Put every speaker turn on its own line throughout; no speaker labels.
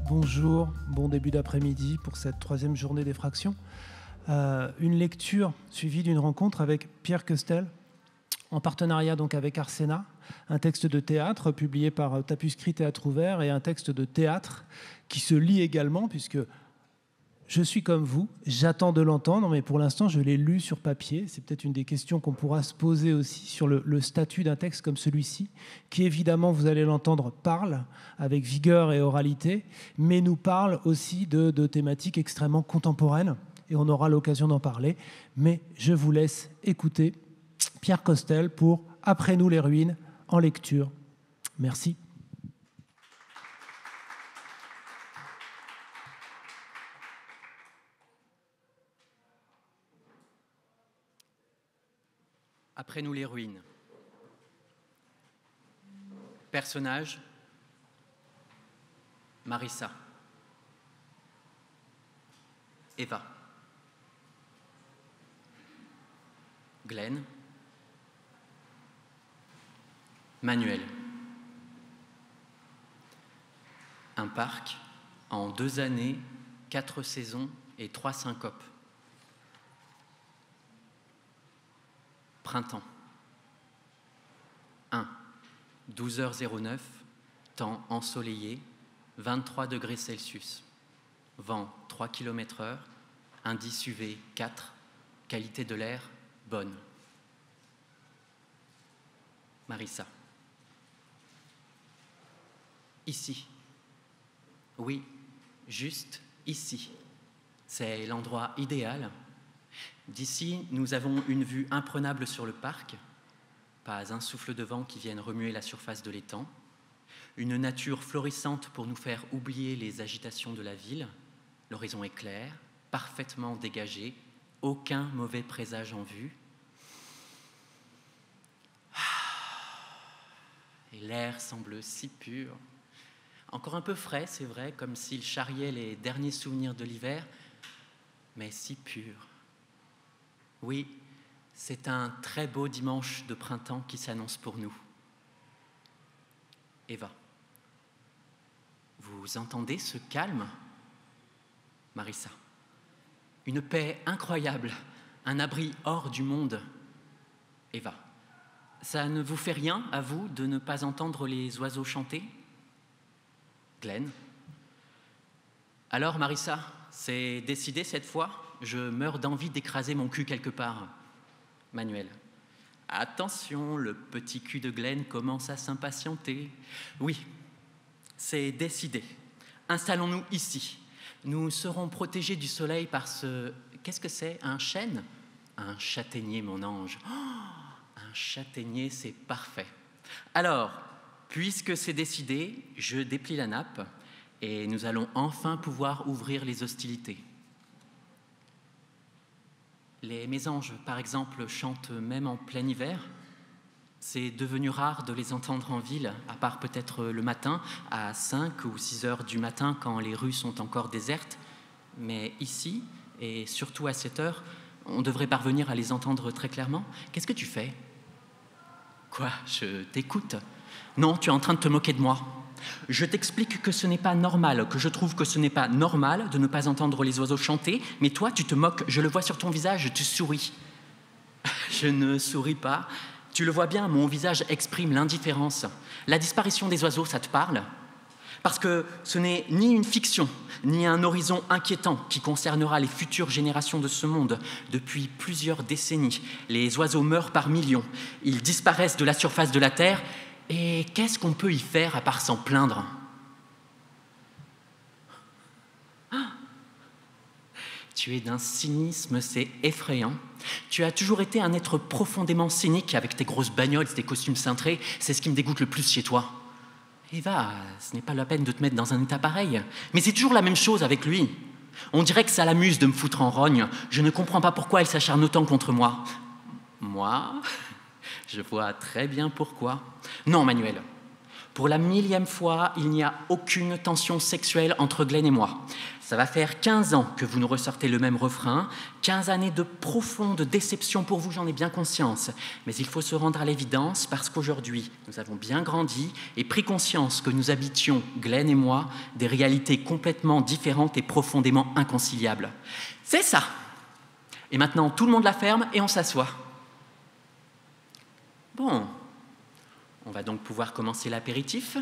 Bonjour, bon début d'après-midi pour cette troisième journée des fractions. Une lecture suivie d'une rencontre avec Pierre Costel, en partenariat donc avec Arsena, un texte de théâtre publié par Tapuscrit Théâtre Ouvert et un texte de théâtre qui se lit également puisque je suis comme vous, j'attends de l'entendre, mais pour l'instant je l'ai lu sur papier. C'est peut-être une des questions qu'on pourra se poser aussi sur le statut d'un texte comme celui-ci, qui évidemment, vous allez l'entendre, parle avec vigueur et oralité, mais nous parle aussi de thématiques extrêmement contemporaines, et on aura l'occasion d'en parler. Mais je vous laisse écouter Pierre Costel pour « Après nous les ruines » en lecture. Merci.
Après nous les ruines. Personnage, Marissa. Eva. Glenn. Manuel. Un parc en 2 années, 4 saisons et 3 syncopes. Printemps. 1. 12h09, temps ensoleillé, 23 degrés Celsius. Vent 3 km/h, indice UV 4, qualité de l'air bonne. Marissa. Ici. Oui, juste ici. C'est l'endroit idéal. D'ici, nous avons une vue imprenable sur le parc, pas un souffle de vent qui vienne remuer la surface de l'étang, une nature florissante pour nous faire oublier les agitations de la ville, l'horizon est clair, parfaitement dégagé, aucun mauvais présage en vue. Et l'air semble si pur, encore un peu frais, c'est vrai, comme s'il charriait les derniers souvenirs de l'hiver, mais si pur. Oui, c'est un très beau dimanche de printemps qui s'annonce pour nous. Eva. Vous entendez ce calme? Marissa. Une paix incroyable, un abri hors du monde. Eva. Ça ne vous fait rien, à vous, de ne pas entendre les oiseaux chanter? Glenn. Alors, Marissa, c'est décidé cette fois? Je meurs d'envie d'écraser mon cul quelque part. Manuel. Attention, le petit cul de Glenn commence à s'impatienter. Oui, c'est décidé. Installons-nous ici. Nous serons protégés du soleil par ce... Qu'est-ce que c'est? Un chêne? Un châtaignier, mon ange. Oh, un châtaignier, c'est parfait. Alors, puisque c'est décidé, je déplie la nappe et nous allons enfin pouvoir ouvrir les hostilités. Les mésanges, par exemple, chantent même en plein hiver. C'est devenu rare de les entendre en ville, à part peut-être le matin, à 5 ou 6 heures du matin, quand les rues sont encore désertes. Mais ici, et surtout à cette heure, on devrait parvenir à les entendre très clairement. Qu'est-ce que tu fais? Quoi? Je t'écoute. Non, tu es en train de te moquer de moi. Je t'explique que ce n'est pas normal, que je trouve que ce n'est pas normal de ne pas entendre les oiseaux chanter, mais toi, tu te moques, je le vois sur ton visage, tu souris. Je ne souris pas. Tu le vois bien, mon visage exprime l'indifférence. La disparition des oiseaux, ça te parle? Parce que ce n'est ni une fiction, ni un horizon inquiétant qui concernera les futures générations de ce monde. Depuis plusieurs décennies, les oiseaux meurent par millions. Ils disparaissent de la surface de la Terre. Et qu'est-ce qu'on peut y faire à part s'en plaindre? Tu es d'un cynisme, c'est effrayant. Tu as toujours été un être profondément cynique avec tes grosses bagnoles, tes costumes cintrés. C'est ce qui me dégoûte le plus chez toi. Eva, ce n'est pas la peine de te mettre dans un état pareil. Mais c'est toujours la même chose avec lui. On dirait que ça l'amuse de me foutre en rogne. Je ne comprends pas pourquoi elle s'acharne autant contre moi. Moi, je vois très bien pourquoi. Non, Manuel. Pour la 1000e fois, il n'y a aucune tension sexuelle entre Glenn et moi. Ça va faire 15 ans que vous nous ressortez le même refrain, 15 années de profonde déception pour vous, j'en ai bien conscience. Mais il faut se rendre à l'évidence parce qu'aujourd'hui, nous avons bien grandi et pris conscience que nous habitions, Glenn et moi, des réalités complètement différentes et profondément inconciliables. C'est ça. Et maintenant, tout le monde la ferme et on s'assoit. Bon. On va donc pouvoir commencer l'apéritif,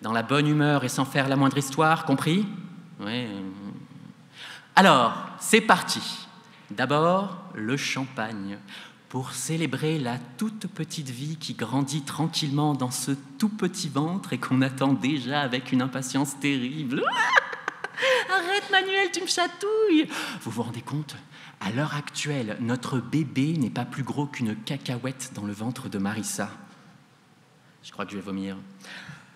dans la bonne humeur et sans faire la moindre histoire, compris? Oui. Alors, c'est parti. D'abord, le champagne, pour célébrer la toute petite vie qui grandit tranquillement dans ce tout petit ventre et qu'on attend déjà avec une impatience terrible. Arrête, Manuel, tu me chatouilles. Vous vous rendez compte? À l'heure actuelle, notre bébé n'est pas plus gros qu'une cacahuète dans le ventre de Marissa. Je crois que je vais vomir.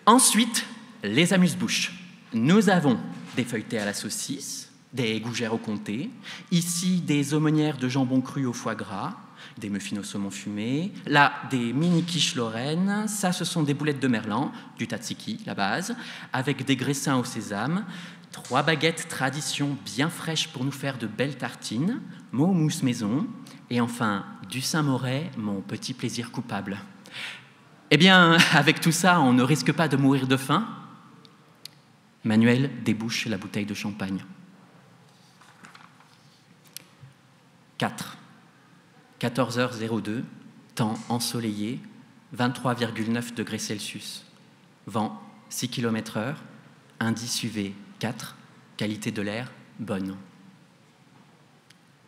Ensuite, les amuse-bouches. Nous avons des feuilletés à la saucisse, des gougères au comté, ici des aumônières de jambon cru au foie gras, des muffins au saumon fumé, là des mini-quiches lorraines, ça ce sont des boulettes de merlan, du tzatziki, la base, avec des graissins au sésame, 3 baguettes tradition bien fraîches pour nous faire de belles tartines, mot mousse maison, et enfin du Saint-Moret, mon petit plaisir coupable. Eh bien, avec tout ça, on ne risque pas de mourir de faim. Manuel débouche la bouteille de champagne. 4. 14h02, temps ensoleillé, 23,9 degrés Celsius. Vent 6 km/h, indice UV 4, qualité de l'air bonne.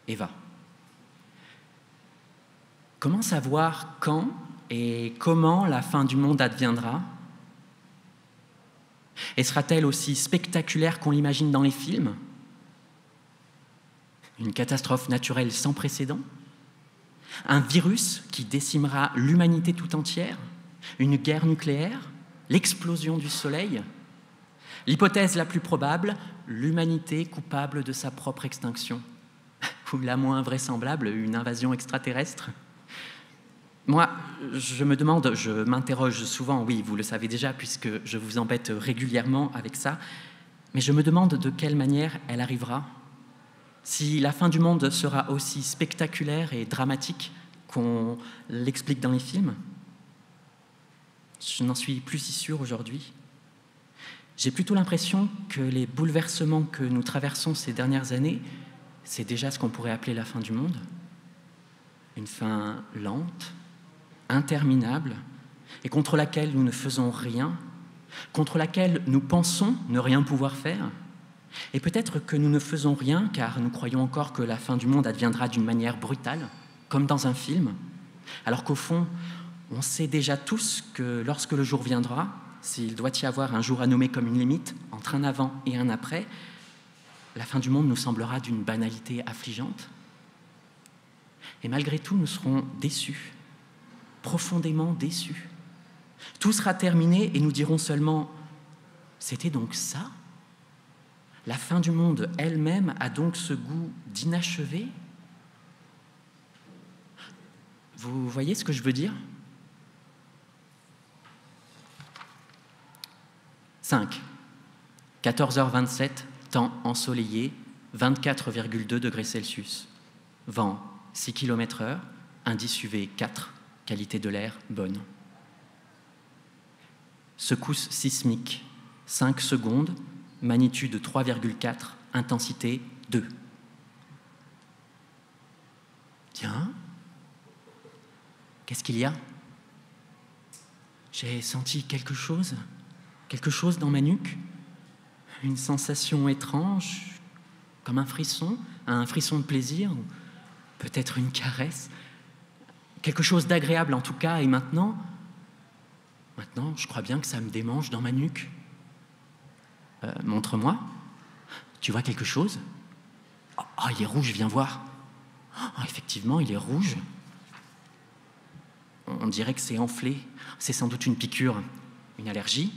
Eva. Comment savoir quand et comment la fin du monde adviendra? Et sera-t-elle aussi spectaculaire qu'on l'imagine dans les films? Une catastrophe naturelle sans précédent? Un virus qui décimera l'humanité tout entière? Une guerre nucléaire? L'explosion du Soleil? L'hypothèse la plus probable, l'humanité coupable de sa propre extinction. Ou la moins vraisemblable, une invasion extraterrestre? Moi, je me demande, je m'interroge souvent, oui, vous le savez déjà, puisque je vous embête régulièrement avec ça, mais je me demande de quelle manière elle arrivera. Si la fin du monde sera aussi spectaculaire et dramatique qu'on l'explique dans les films, je n'en suis plus si sûr aujourd'hui. J'ai plutôt l'impression que les bouleversements que nous traversons ces dernières années, c'est déjà ce qu'on pourrait appeler la fin du monde. Une fin lente, interminable, et contre laquelle nous ne faisons rien, contre laquelle nous pensons ne rien pouvoir faire. Et peut-être que nous ne faisons rien car nous croyons encore que la fin du monde adviendra d'une manière brutale, comme dans un film, alors qu'au fond, on sait déjà tous que lorsque le jour viendra, s'il doit y avoir un jour à nommer comme une limite, entre un avant et un après, la fin du monde nous semblera d'une banalité affligeante. Et malgré tout, nous serons déçus, profondément déçus. Tout sera terminé et nous dirons seulement « C'était donc ça ?» La fin du monde elle-même a donc ce goût d'inachevé? Vous voyez ce que je veux dire? 5. 14h27, temps ensoleillé, 24,2 degrés Celsius. Vent 6 km/h, indice UV 4, qualité de l'air bonne. Secousse sismique, 5 secondes, magnitude 3,4, intensité 2. Tiens, qu'est-ce qu'il y a? J'ai senti quelque chose dans ma nuque, une sensation étrange, comme un frisson de plaisir, ou peut-être une caresse, quelque chose d'agréable en tout cas, et maintenant, je crois bien que ça me démange dans ma nuque. Montre-moi. Tu vois quelque chose? Oh, il est rouge, viens voir. Oh, effectivement, il est rouge. On dirait que c'est enflé. C'est sans doute une piqûre. Une allergie?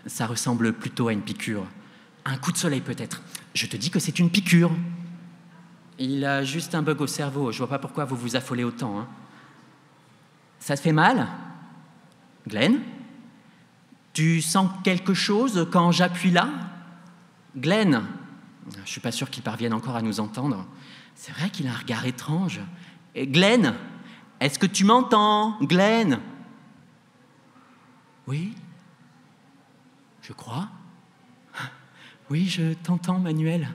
Ça ressemble plutôt à une piqûre. Un coup de soleil peut-être. Je te dis que c'est une piqûre. Il a juste un bug au cerveau. Je vois pas pourquoi vous vous affolez autant. Ça te fait mal? Glenn? Tu sens quelque chose quand j'appuie là? Glenn? Je ne suis pas sûr qu'il parvienne encore à nous entendre. C'est vrai qu'il a un regard étrange. Et Glenn? Est-ce que tu m'entends? Glenn? Oui? Je crois. Oui, je t'entends, Manuel.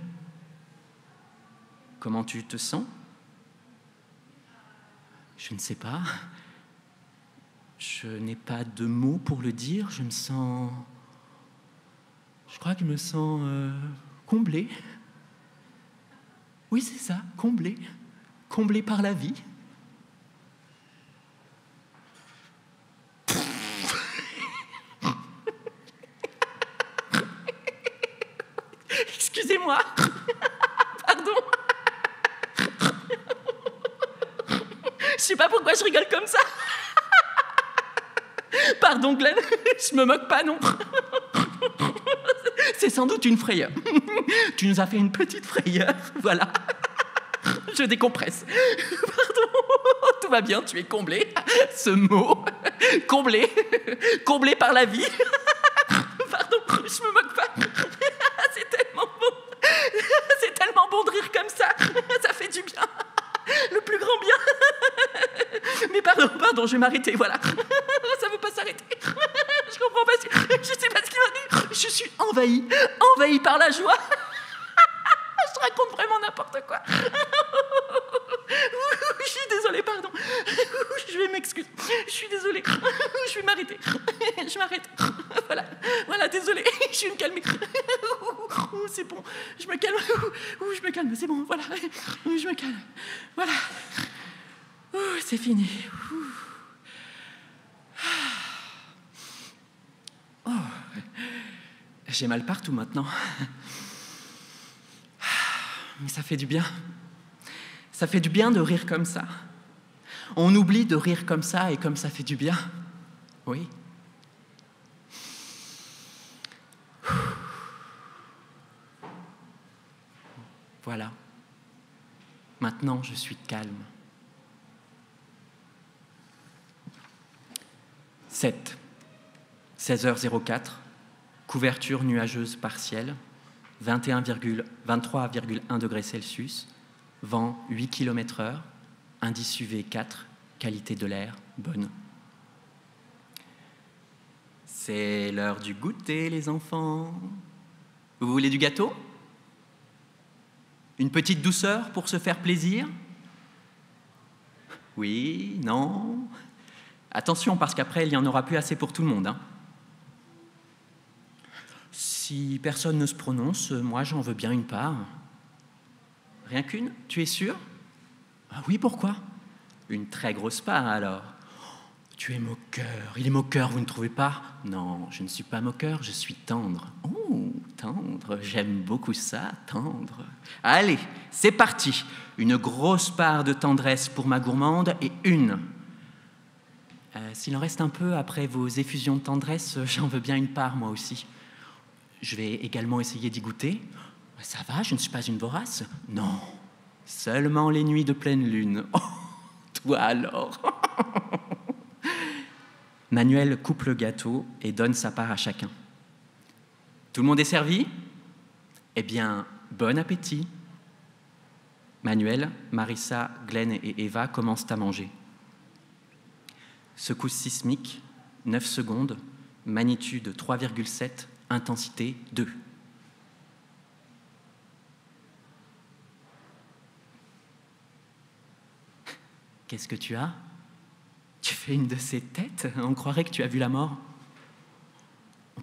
Comment tu te sens? Je ne sais pas. Je n'ai pas de mots pour le dire. Je me sens... Je crois que je me sens comblé. Oui, c'est ça, comblé. Comblé par la vie. Excusez-moi. Pardon. Je sais pas pourquoi je rigole comme ça. Pardon, Glenn, je me moque pas, non. C'est sans doute une frayeur. Tu nous as fait une petite frayeur, voilà. Je décompresse. Pardon, tout va bien, tu es comblé. Ce mot, comblé, comblé par la vie. Pardon, je me moque pas. C'est tellement beau. C'est tellement bon de rire comme ça. Ça fait du bien. Le plus grand bien. Mais pardon, je vais m'arrêter, voilà. Ça veut pas s'arrêter. Je comprends pas, je sais pas ce qui m'arrive. Je suis envahie par la joie. Je raconte vraiment n'importe quoi. Je suis désolée, pardon. Je vais m'excuser. Je suis désolée. Je vais m'arrêter. Je m'arrête. Voilà, désolée. Je vais me calmer. C'est bon. Je me calme. C'est bon, voilà. Je me calme. Voilà. C'est fini. Oh. J'ai mal partout maintenant. Mais ça fait du bien. Ça fait du bien de rire comme ça. On oublie de rire comme ça et comme ça fait du bien. Oui. Voilà. Maintenant, je suis calme. 7. 16h04. Couverture nuageuse partielle. 23,1 degrés Celsius. Vent 8 km/h. Indice UV 4. Qualité de l'air bonne. C'est l'heure du goûter, les enfants. Vous voulez du gâteau? Une petite douceur pour se faire plaisir? Oui, non? Attention, parce qu'après, il n'y en aura plus assez pour tout le monde. Hein. Si personne ne se prononce, moi, j'en veux bien une part. Rien qu'une? Tu es sûr? Ah oui, pourquoi? Une très grosse part, alors. Tu es moqueur. Il est moqueur, vous ne trouvez pas? Non, je ne suis pas moqueur, je suis tendre. Oh, tendre, j'aime beaucoup ça, tendre. Allez, c'est parti. Une grosse part de tendresse pour ma gourmande et une. S'il en reste un peu après vos effusions de tendresse, j'en veux bien une part, moi aussi. Je vais également essayer d'y goûter. Ça va, je ne suis pas une vorace? Non, seulement les nuits de pleine lune. Oh, toi alors. Manuel coupe le gâteau et donne sa part à chacun. Tout le monde est servi? Eh bien, bon appétit. Manuel, Marissa, Glenn et Eva commencent à manger. Secousse sismique, 9 secondes, magnitude 3,7, intensité 2. Qu'est-ce que tu as? Tu fais une de ces têtes? On croirait que tu as vu la mort.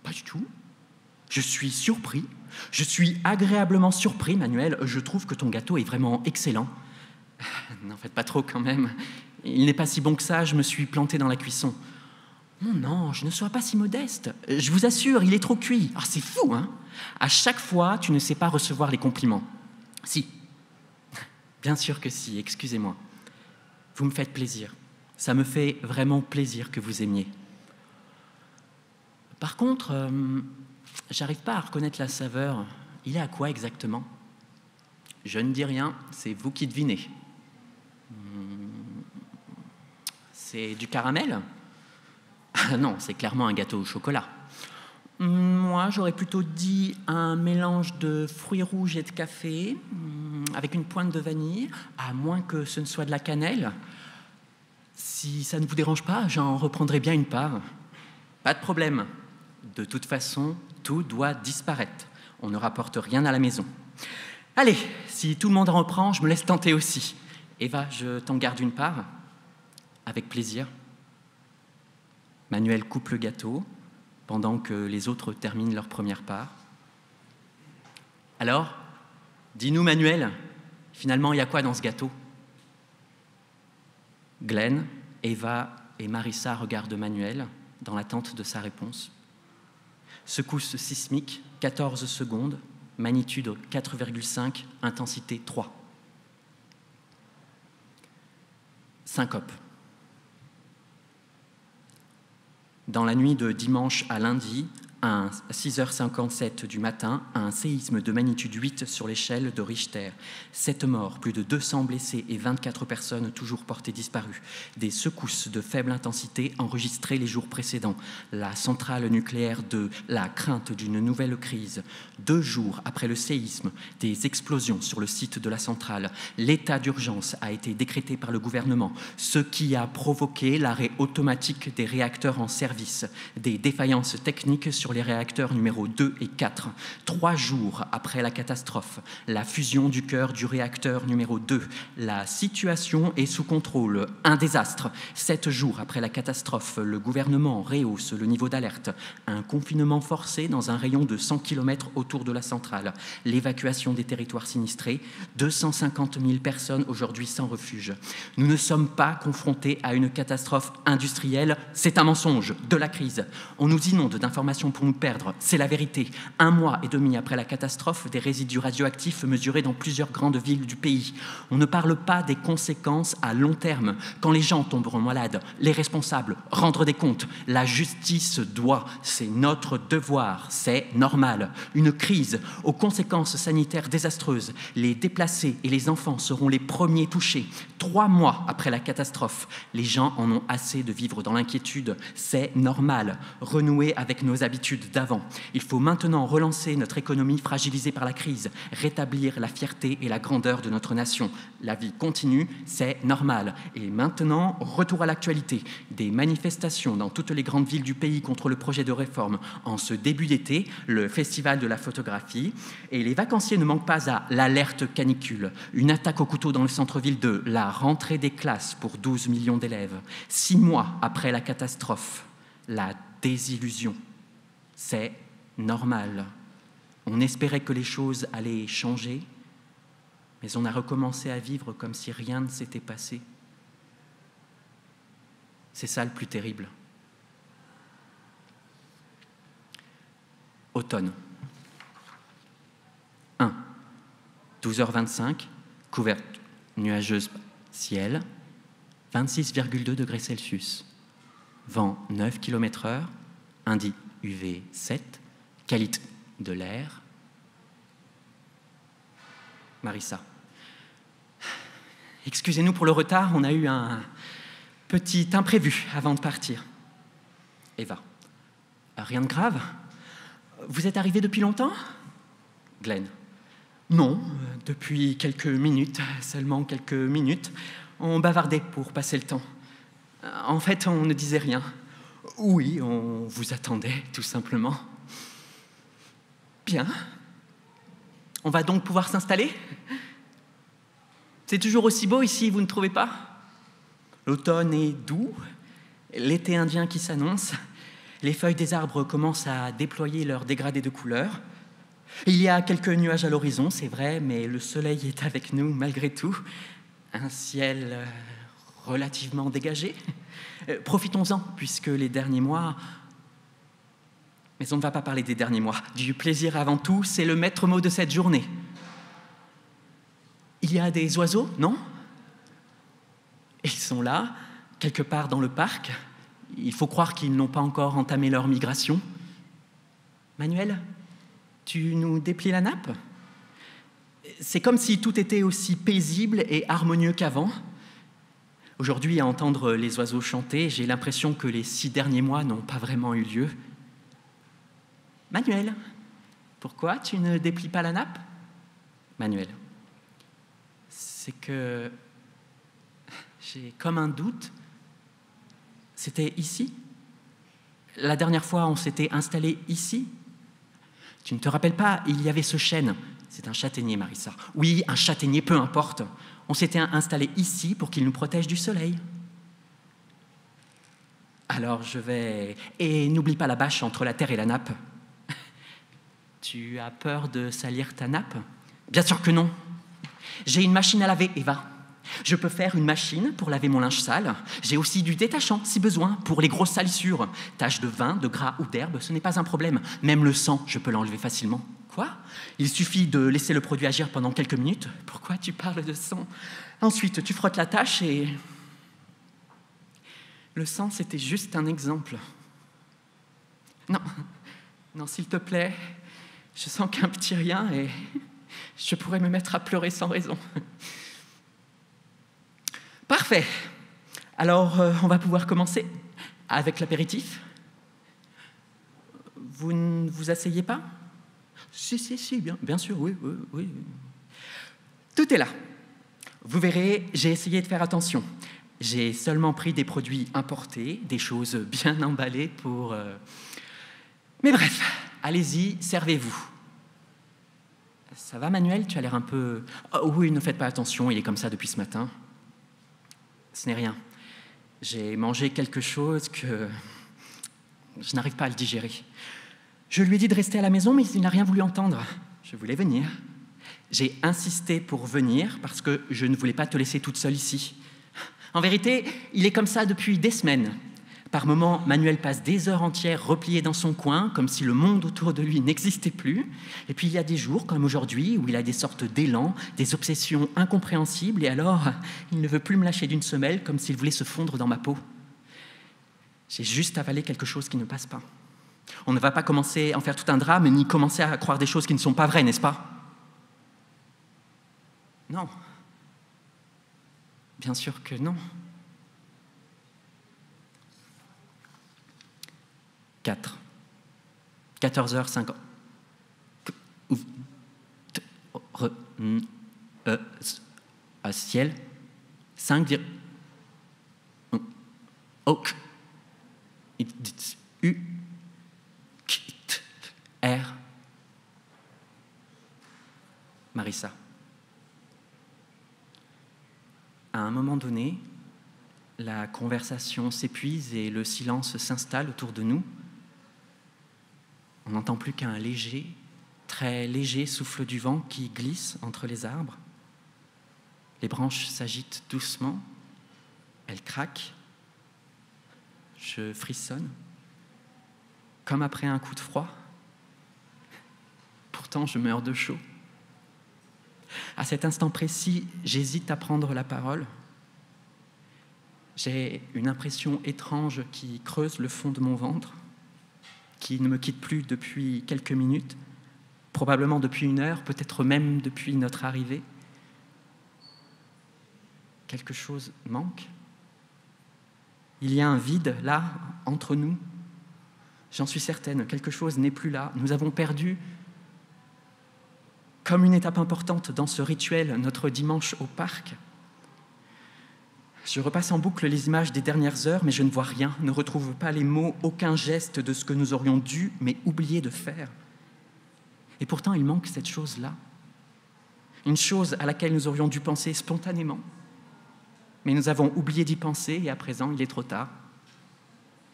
Pas du tout. Je suis surpris. Je suis agréablement surpris, Manuel. Je trouve que ton gâteau est vraiment excellent. N'en faites pas trop quand même. Il n'est pas si bon que ça, je me suis planté dans la cuisson. Mon ange, ne sois pas si modeste. Je vous assure, il est trop cuit. Ah, c'est fou, hein? À chaque fois, tu ne sais pas recevoir les compliments. Si. Bien sûr que si, excusez-moi. Vous me faites plaisir. Ça me fait vraiment plaisir que vous aimiez. Par contre, j'arrive pas à reconnaître la saveur. Il est à quoi exactement? Je ne dis rien, c'est vous qui devinez. C'est du caramel? Ah non, c'est clairement un gâteau au chocolat. Moi, j'aurais plutôt dit un mélange de fruits rouges et de café, avec une pointe de vanille, à moins que ce ne soit de la cannelle. Si ça ne vous dérange pas, j'en reprendrai bien une part. Pas de problème. De toute façon, tout doit disparaître. On ne rapporte rien à la maison. Allez, si tout le monde en reprend, je me laisse tenter aussi. Eva, je t'en garde une part? Avec plaisir. Manuel coupe le gâteau, pendant que les autres terminent leur première part. Alors, dis-nous, Manuel, finalement, il y a quoi dans ce gâteau? Glenn, Eva et Marissa regardent Manuel dans l'attente de sa réponse. Secousse sismique, 14 secondes, magnitude 4,5, intensité 3. Syncope. Dans la nuit de dimanche à lundi, à 6h57 du matin, un séisme de magnitude 8 sur l'échelle de Richter. 7 morts, plus de 200 blessés et 24 personnes toujours portées disparues. Des secousses de faible intensité enregistrées les jours précédents. La centrale nucléaire de la crainte d'une nouvelle crise. 2 jours après le séisme, des explosions sur le site de la centrale. L'état d'urgence a été décrété par le gouvernement, ce qui a provoqué l'arrêt automatique des réacteurs en service. Des défaillances techniques sur les réacteurs numéro 2 et 4. 3 jours après la catastrophe, la fusion du cœur du réacteur numéro 2. La situation est sous contrôle. Un désastre. 7 jours après la catastrophe, le gouvernement rehausse le niveau d'alerte. Un confinement forcé dans un rayon de 100 km autour de la centrale. L'évacuation des territoires sinistrés. 250 000 personnes aujourd'hui sans refuge. Nous ne sommes pas confrontés à une catastrophe industrielle. C'est un mensonge. De la crise. On nous inonde d'informations pour nous perdre, c'est la vérité. 1 mois et demi après la catastrophe, des résidus radioactifs mesurés dans plusieurs grandes villes du pays. On ne parle pas des conséquences à long terme. Quand les gens tomberont malades, les responsables, rendre des comptes. La justice doit, c'est notre devoir, c'est normal. Une crise aux conséquences sanitaires désastreuses. Les déplacés et les enfants seront les premiers touchés. 3 mois après la catastrophe, les gens en ont assez de vivre dans l'inquiétude. C'est normal. Renouer avec nos habitudes d'avant. Il faut maintenant relancer notre économie fragilisée par la crise, rétablir la fierté et la grandeur de notre nation. La vie continue, c'est normal. Et maintenant, retour à l'actualité. Des manifestations dans toutes les grandes villes du pays contre le projet de réforme. En ce début d'été, le festival de la photographie. Et les vacanciers ne manquent pas à l'alerte canicule. Une attaque au couteau dans le centre-ville de la rentrée des classes pour 12 millions d'élèves. 6 mois après la catastrophe, la désillusion. C'est normal. On espérait que les choses allaient changer, mais on a recommencé à vivre comme si rien ne s'était passé. C'est ça le plus terrible. Automne. 1. 12h25, couverte nuageuse ciel, 26,2 degrés Celsius. Vent 9 km/h, indice UV 7, qualité de l'air. Marissa. Excusez-nous pour le retard, on a eu un petit imprévu avant de partir. Eva. Rien de grave? Vous êtes arrivé depuis longtemps? Glenn. Non, depuis quelques minutes, seulement quelques minutes. On bavardait pour passer le temps. En fait, on ne disait rien. Oui, on vous attendait, tout simplement. Bien. On va donc pouvoir s'installer? C'est toujours aussi beau ici, vous ne trouvez pas? L'automne est doux, l'été indien qui s'annonce, les feuilles des arbres commencent à déployer leur dégradé de couleurs. Il y a quelques nuages à l'horizon, c'est vrai, mais le soleil est avec nous malgré tout. Un ciel relativement dégagé. Profitons-en, puisque les derniers mois... Mais on ne va pas parler des derniers mois. Du plaisir avant tout, c'est le maître mot de cette journée. Il y a des oiseaux, non? Ils sont là, quelque part dans le parc. Il faut croire qu'ils n'ont pas encore entamé leur migration. Manuel, tu nous déplies la nappe? C'est comme si tout était aussi paisible et harmonieux qu'avant. Aujourd'hui, à entendre les oiseaux chanter, j'ai l'impression que les 6 derniers mois n'ont pas vraiment eu lieu. Manuel, pourquoi tu ne déplies pas la nappe? Manuel, c'est que j'ai comme un doute. C'était ici? La dernière fois, on s'était installé ici? Tu ne te rappelles pas, il y avait ce chêne. C'est un châtaignier, Marissa. Oui, un châtaignier, peu importe. On s'était installé ici pour qu'il nous protège du soleil. Alors je vais... Et n'oublie pas la bâche entre la terre et la nappe. Tu as peur de salir ta nappe? Bien sûr que non. J'ai une machine à laver, Eva. Je peux faire une machine pour laver mon linge sale. J'ai aussi du détachant, si besoin, pour les grosses salissures. Taches de vin, de gras ou d'herbe, ce n'est pas un problème. Même le sang, je peux l'enlever facilement. Quoi? Il suffit de laisser le produit agir pendant quelques minutes. Pourquoi tu parles de sang? Ensuite, tu frottes la tache et... Le sang, c'était juste un exemple. Non, non, s'il te plaît, je sens qu'un petit rien et je pourrais me mettre à pleurer sans raison. Parfait. Alors, on va pouvoir commencer avec l'apéritif. Vous ne vous asseyez pas? Si, bien sûr, oui. Tout est là. Vous verrez, j'ai essayé de faire attention. J'ai seulement pris des produits importés, des choses bien emballées pour... Mais bref, allez-y, servez-vous. Ça va, Manuel? Tu as l'air un peu... Oh, oui, ne faites pas attention, il est comme ça depuis ce matin. Ce n'est rien. J'ai mangé quelque chose que je n'arrive pas à le digérer. Je lui ai dit de rester à la maison, mais il n'a rien voulu entendre. Je voulais venir. J'ai insisté pour venir parce que je ne voulais pas te laisser toute seule ici. En vérité, il est comme ça depuis des semaines. Par moments, Manuel passe des heures entières replié dans son coin, comme si le monde autour de lui n'existait plus. Et puis il y a des jours, comme aujourd'hui, où il a des sortes d'élans, des obsessions incompréhensibles, et alors, il ne veut plus me lâcher d'une semelle, comme s'il voulait se fondre dans ma peau. J'ai juste avalé quelque chose qui ne passe pas. On ne va pas commencer à en faire tout un drame, ni commencer à croire des choses qui ne sont pas vraies, n'est-ce pas? Non. Bien sûr que non. 14h50. Ciel. 5. Ok. U. R. Marissa. À un moment donné, la conversation s'épuise et le silence s'installe autour de nous. On n'entend plus qu'un léger, très léger souffle du vent qui glisse entre les arbres. Les branches s'agitent doucement, elles craquent. Je frissonne, comme après un coup de froid. Pourtant, je meurs de chaud. À cet instant précis, j'hésite à prendre la parole. J'ai une impression étrange qui creuse le fond de mon ventre, qui ne me quitte plus depuis quelques minutes, probablement depuis 1 heure, peut-être même depuis notre arrivée. Quelque chose manque. Il y a un vide là, entre nous. J'en suis certaine, quelque chose n'est plus là. Nous avons perdu, comme une étape importante dans ce rituel, notre dimanche au parc. Je repasse en boucle les images des dernières heures, mais je ne vois rien, ne retrouve pas les mots, aucun geste de ce que nous aurions dû, mais oublié de faire. Et pourtant, il manque cette chose-là. Une chose à laquelle nous aurions dû penser spontanément. Mais nous avons oublié d'y penser, et à présent, il est trop tard.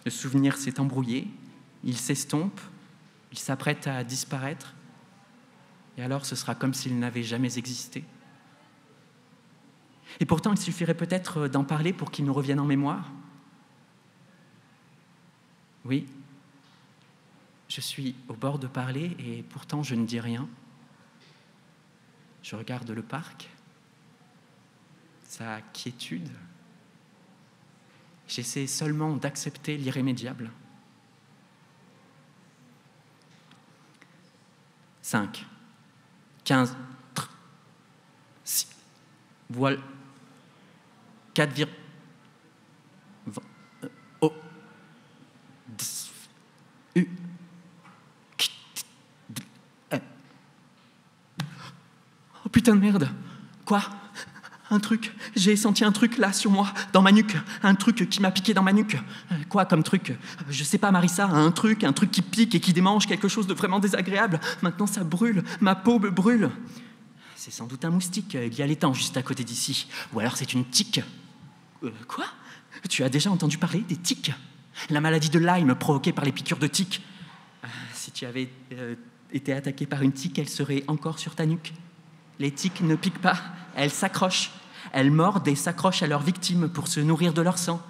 Le souvenir s'est embrouillé, il s'estompe, il s'apprête à disparaître, et alors ce sera comme s'il n'avait jamais existé. Et pourtant, il suffirait peut-être d'en parler pour qu'il nous revienne en mémoire. Oui, je suis au bord de parler et pourtant je ne dis rien. Je regarde le parc, sa quiétude. J'essaie seulement d'accepter l'irrémédiable. 5, 15, 6, voile. 4, putain de merde. Quoi? Un truc. J'ai senti un truc là sur moi, dans ma nuque. Un truc qui m'a piqué dans ma nuque. Quoi comme truc? Je sais pas, Marissa, un truc qui pique et qui démange, quelque chose de vraiment désagréable. Maintenant ça brûle, ma peau me brûle. C'est sans doute un moustique, il y a l'étang juste à côté d'ici. Ou alors c'est une tique. Quoi? Tu as déjà entendu parler des tiques? La maladie de Lyme provoquée par les piqûres de tiques. Si tu avais été attaqué par une tique, elle serait encore sur ta nuque. Les tiques ne piquent pas, elles s'accrochent. Elles mordent et s'accrochent à leurs victimes pour se nourrir de leur sang.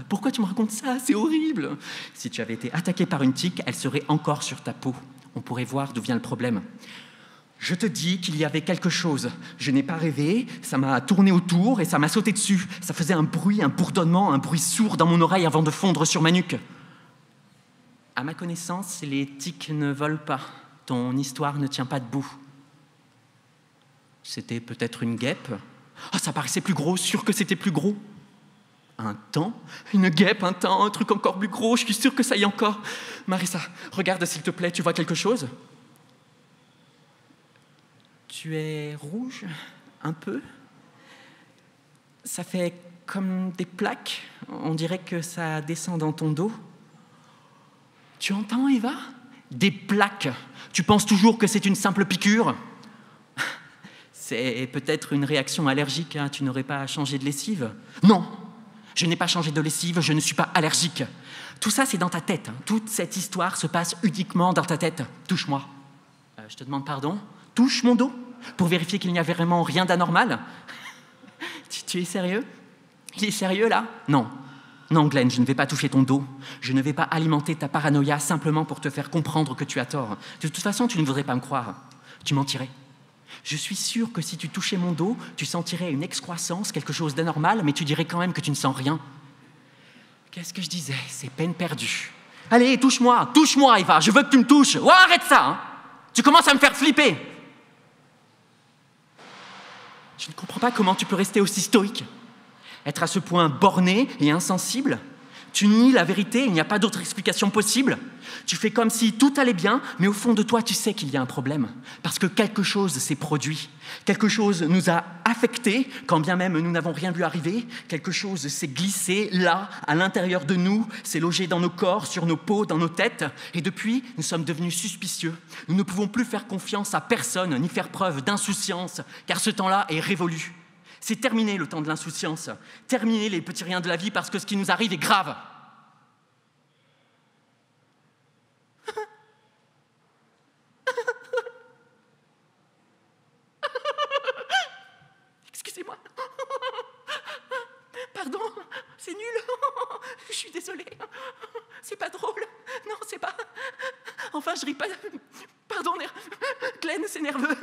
Pourquoi tu me racontes ça? C'est horrible. Si tu avais été attaqué par une tique, elle serait encore sur ta peau. On pourrait voir d'où vient le problème. Je te dis qu'il y avait quelque chose. Je n'ai pas rêvé, ça m'a tourné autour et ça m'a sauté dessus. Ça faisait un bruit, un bourdonnement, un bruit sourd dans mon oreille avant de fondre sur ma nuque. À ma connaissance, les tiques ne volent pas. Ton histoire ne tient pas debout. C'était peut-être une guêpe? Oh, ça paraissait plus gros, sûr que c'était plus gros. Un temps? Une guêpe, un temps, un truc encore plus gros, je suis sûr que ça y est encore. Marissa, regarde s'il te plaît, tu vois quelque chose? Tu es rouge, un peu. Ça fait comme des plaques, on dirait que ça descend dans ton dos. Tu entends, Eva? Des plaques. Tu penses toujours que c'est une simple piqûre? C'est peut-être une réaction allergique, hein. Tu n'aurais pas changé de lessive? Non, je n'ai pas changé de lessive, je ne suis pas allergique. Tout ça, c'est dans ta tête. Hein. Toute cette histoire se passe uniquement dans ta tête. Touche-moi. Je te demande pardon. Touche mon dos pour vérifier qu'il n'y a vraiment rien d'anormal. Tu es sérieux? Il est sérieux, là? Non. Non, Glenn, je ne vais pas toucher ton dos. Je ne vais pas alimenter ta paranoïa simplement pour te faire comprendre que tu as tort. De toute façon, tu ne voudrais pas me croire. Tu mentirais. Je suis sûr que si tu touchais mon dos, tu sentirais une excroissance, quelque chose d'anormal, mais tu dirais quand même que tu ne sens rien. Qu'est-ce que je disais? C'est peine perdue. Allez, touche-moi, Eva, je veux que tu me touches. Oh, arrête ça, hein. Tu commences à me faire flipper. Je ne comprends pas comment tu peux rester aussi stoïque. Être à ce point borné et insensible. Tu nies la vérité, il n'y a pas d'autre explication possible. Tu fais comme si tout allait bien, mais au fond de toi, tu sais qu'il y a un problème. Parce que quelque chose s'est produit. Quelque chose nous a affectés, quand bien même nous n'avons rien vu arriver. Quelque chose s'est glissé là, à l'intérieur de nous, s'est logé dans nos corps, sur nos peaux, dans nos têtes. Et depuis, nous sommes devenus suspicieux. Nous ne pouvons plus faire confiance à personne, ni faire preuve d'insouciance, car ce temps-là est révolu. C'est terminé le temps de l'insouciance. Terminé les petits riens de la vie parce que ce qui nous arrive est grave. Excusez-moi. Pardon, c'est nul. Je suis désolée. C'est pas drôle. Non, c'est pas... Enfin, je ris pas... Pardon, Glenn, c'est nerveux.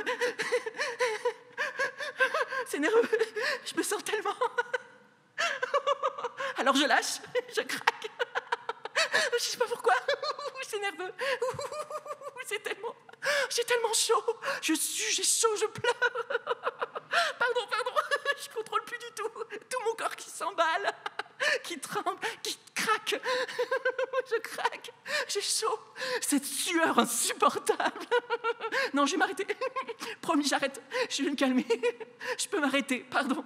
C'est nerveux. Je me sens tellement... Alors je lâche, je craque. Je sais pas pourquoi. C'est nerveux. C'est tellement... J'ai tellement chaud. J'ai chaud, je pleure. Pardon. Je contrôle plus du tout. Tout mon corps qui s'emballe, qui tremble, qui craque. Je craque. J'ai chaud. Cette sueur insupportable. Non, je vais m'arrêter. Promis, j'arrête. Je vais me calmer. Je peux m'arrêter. Pardon.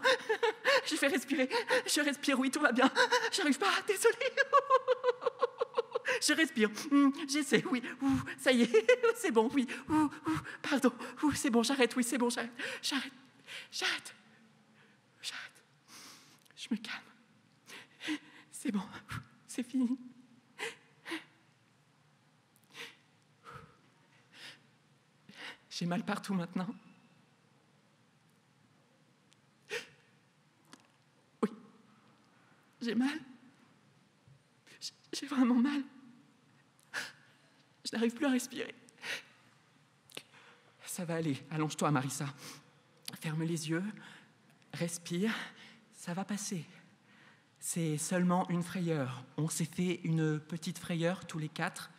Je vais respirer. Je respire. Oui, tout va bien. J'arrive pas. Désolée. Je respire. J'essaie. Oui. Ça y est. C'est bon. Oui. Pardon. C'est bon. J'arrête. Oui, c'est bon. J'arrête. Je me calme. C'est bon. C'est fini. J'ai mal partout maintenant. Oui. J'ai mal. J'ai vraiment mal. Je n'arrive plus à respirer. Ça va aller. Allonge-toi, Marissa. Ferme les yeux. Respire. Ça va passer. C'est seulement une frayeur. On s'est fait une petite frayeur tous les 4,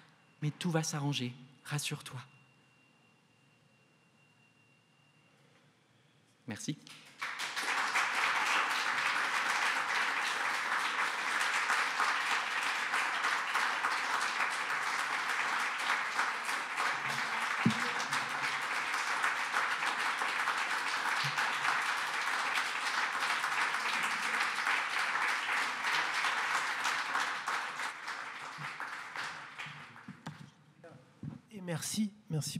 mais tout va s'arranger. Rassure-toi. Merci.
Merci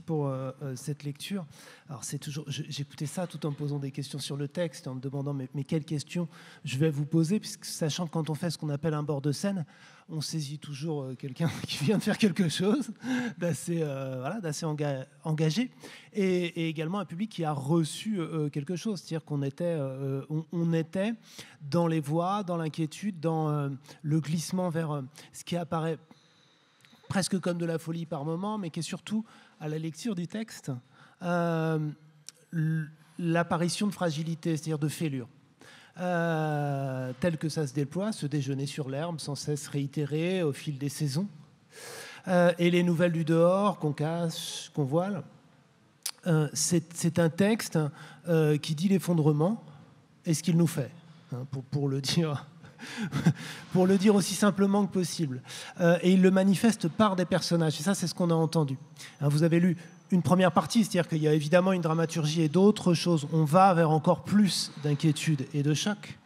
pour cette lecture. Alors j'écoutais ça tout en me posant des questions sur le texte, en me demandant mais quelles questions je vais vous poser, puisque sachant que quand on fait ce qu'on appelle un bord de scène, on saisit toujours quelqu'un qui vient de faire quelque chose d'assez engagé, et également un public qui a reçu quelque chose, c'est-à-dire qu'on était, on était dans les voies, dans l'inquiétude, dans le glissement vers ce qui apparaît presque comme de la folie par moment, mais qui est surtout, à la lecture du texte, l'apparition de fragilité, c'est-à-dire de fêlure, tel que ça se déploie, ce déjeuner sur l'herbe, sans cesse réitéré au fil des saisons, et les nouvelles du dehors qu'on cache, qu'on voile. C'est un texte qui dit l'effondrement et ce qu'il nous fait, hein, pour le dire... pour le dire aussi simplement que possible. Et il le manifeste par des personnages. Et ça, c'est ce qu'on a entendu. Vous avez lu une première partie, c'est-à-dire qu'il y a évidemment une dramaturgie et d'autres choses. On va vers encore plus d'inquiétude et de choc.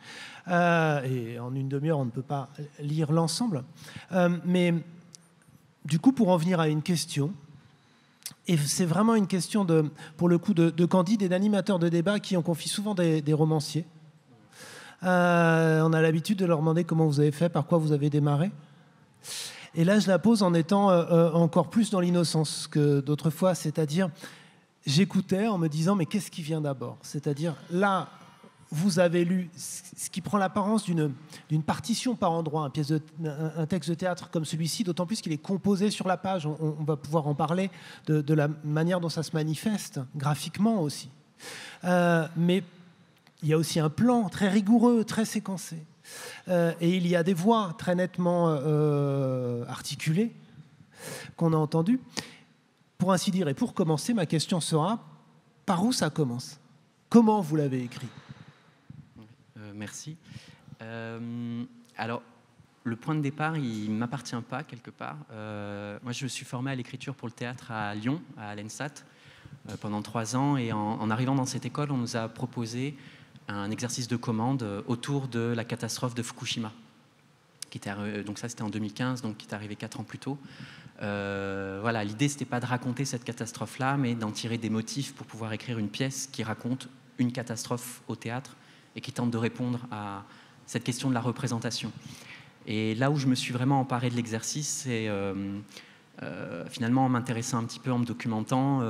Et en une demi-heure, on ne peut pas lire l'ensemble. Mais du coup, pour en venir à une question, et c'est vraiment une question, pour le coup, de Candide et d'animateurs de débat qui en confient souvent des romanciers. On a l'habitude de leur demander comment vous avez fait, par quoi vous avez démarré. Et là, je la pose en étant encore plus dans l'innocence que d'autres fois, c'est-à-dire, j'écoutais en me disant, mais qu'est-ce qui vient d'abord ? C'est-à-dire, là, vous avez lu ce qui prend l'apparence d'une partition par endroit, un texte de théâtre comme celui-ci, d'autant plus qu'il est composé sur la page. On va pouvoir en parler de la manière dont ça se manifeste, graphiquement aussi. Mais il y a aussi un plan très rigoureux, très séquencé. Et il y a des voix très nettement articulées qu'on a entendues. Pour ainsi dire, et pour commencer, ma question sera, par où ça commence ? Comment vous l'avez écrit ?
Merci. Alors, le point de départ, il ne m'appartient pas quelque part. Moi, je me suis formé à l'écriture pour le théâtre à Lyon, à l'ENSAT, pendant 3 ans. Et en arrivant dans cette école, on nous a proposé un exercice de commande autour de la catastrophe de Fukushima. Donc ça, c'était en 2015, donc qui est arrivé 4 ans plus tôt. Voilà, l'idée, c'était pas de raconter cette catastrophe-là, mais d'en tirer des motifs pour pouvoir écrire une pièce qui raconte une catastrophe au théâtre et qui tente de répondre à cette question de la représentation. Et là où je me suis vraiment emparé de l'exercice, c'est finalement en m'intéressant un petit peu, en me documentant,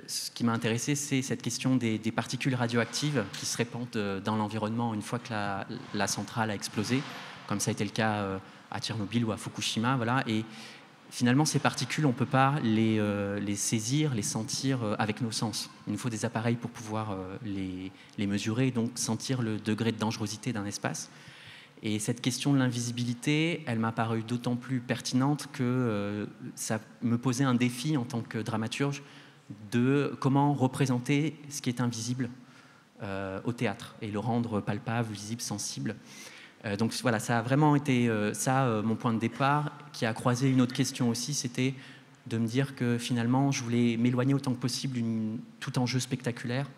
ce qui m'a intéressé, c'est cette question des particules radioactives qui se répandent dans l'environnement une fois que la centrale a explosé, comme ça a été le cas à Tchernobyl ou à Fukushima. Voilà. Et finalement, ces particules, on ne peut pas les saisir, les sentir avec nos sens. Il nous faut des appareils pour pouvoir les mesurer et donc sentir le degré de dangerosité d'un espace. Et cette question de l'invisibilité, elle m'a paru d'autant plus pertinente que ça me posait un défi en tant que dramaturge de comment représenter ce qui est invisible au théâtre et le rendre palpable, visible, sensible. Donc voilà, ça a vraiment été mon point de départ, qui a croisé une autre question aussi, c'était de me dire que finalement, je voulais m'éloigner autant que possible tout enjeu spectaculaire,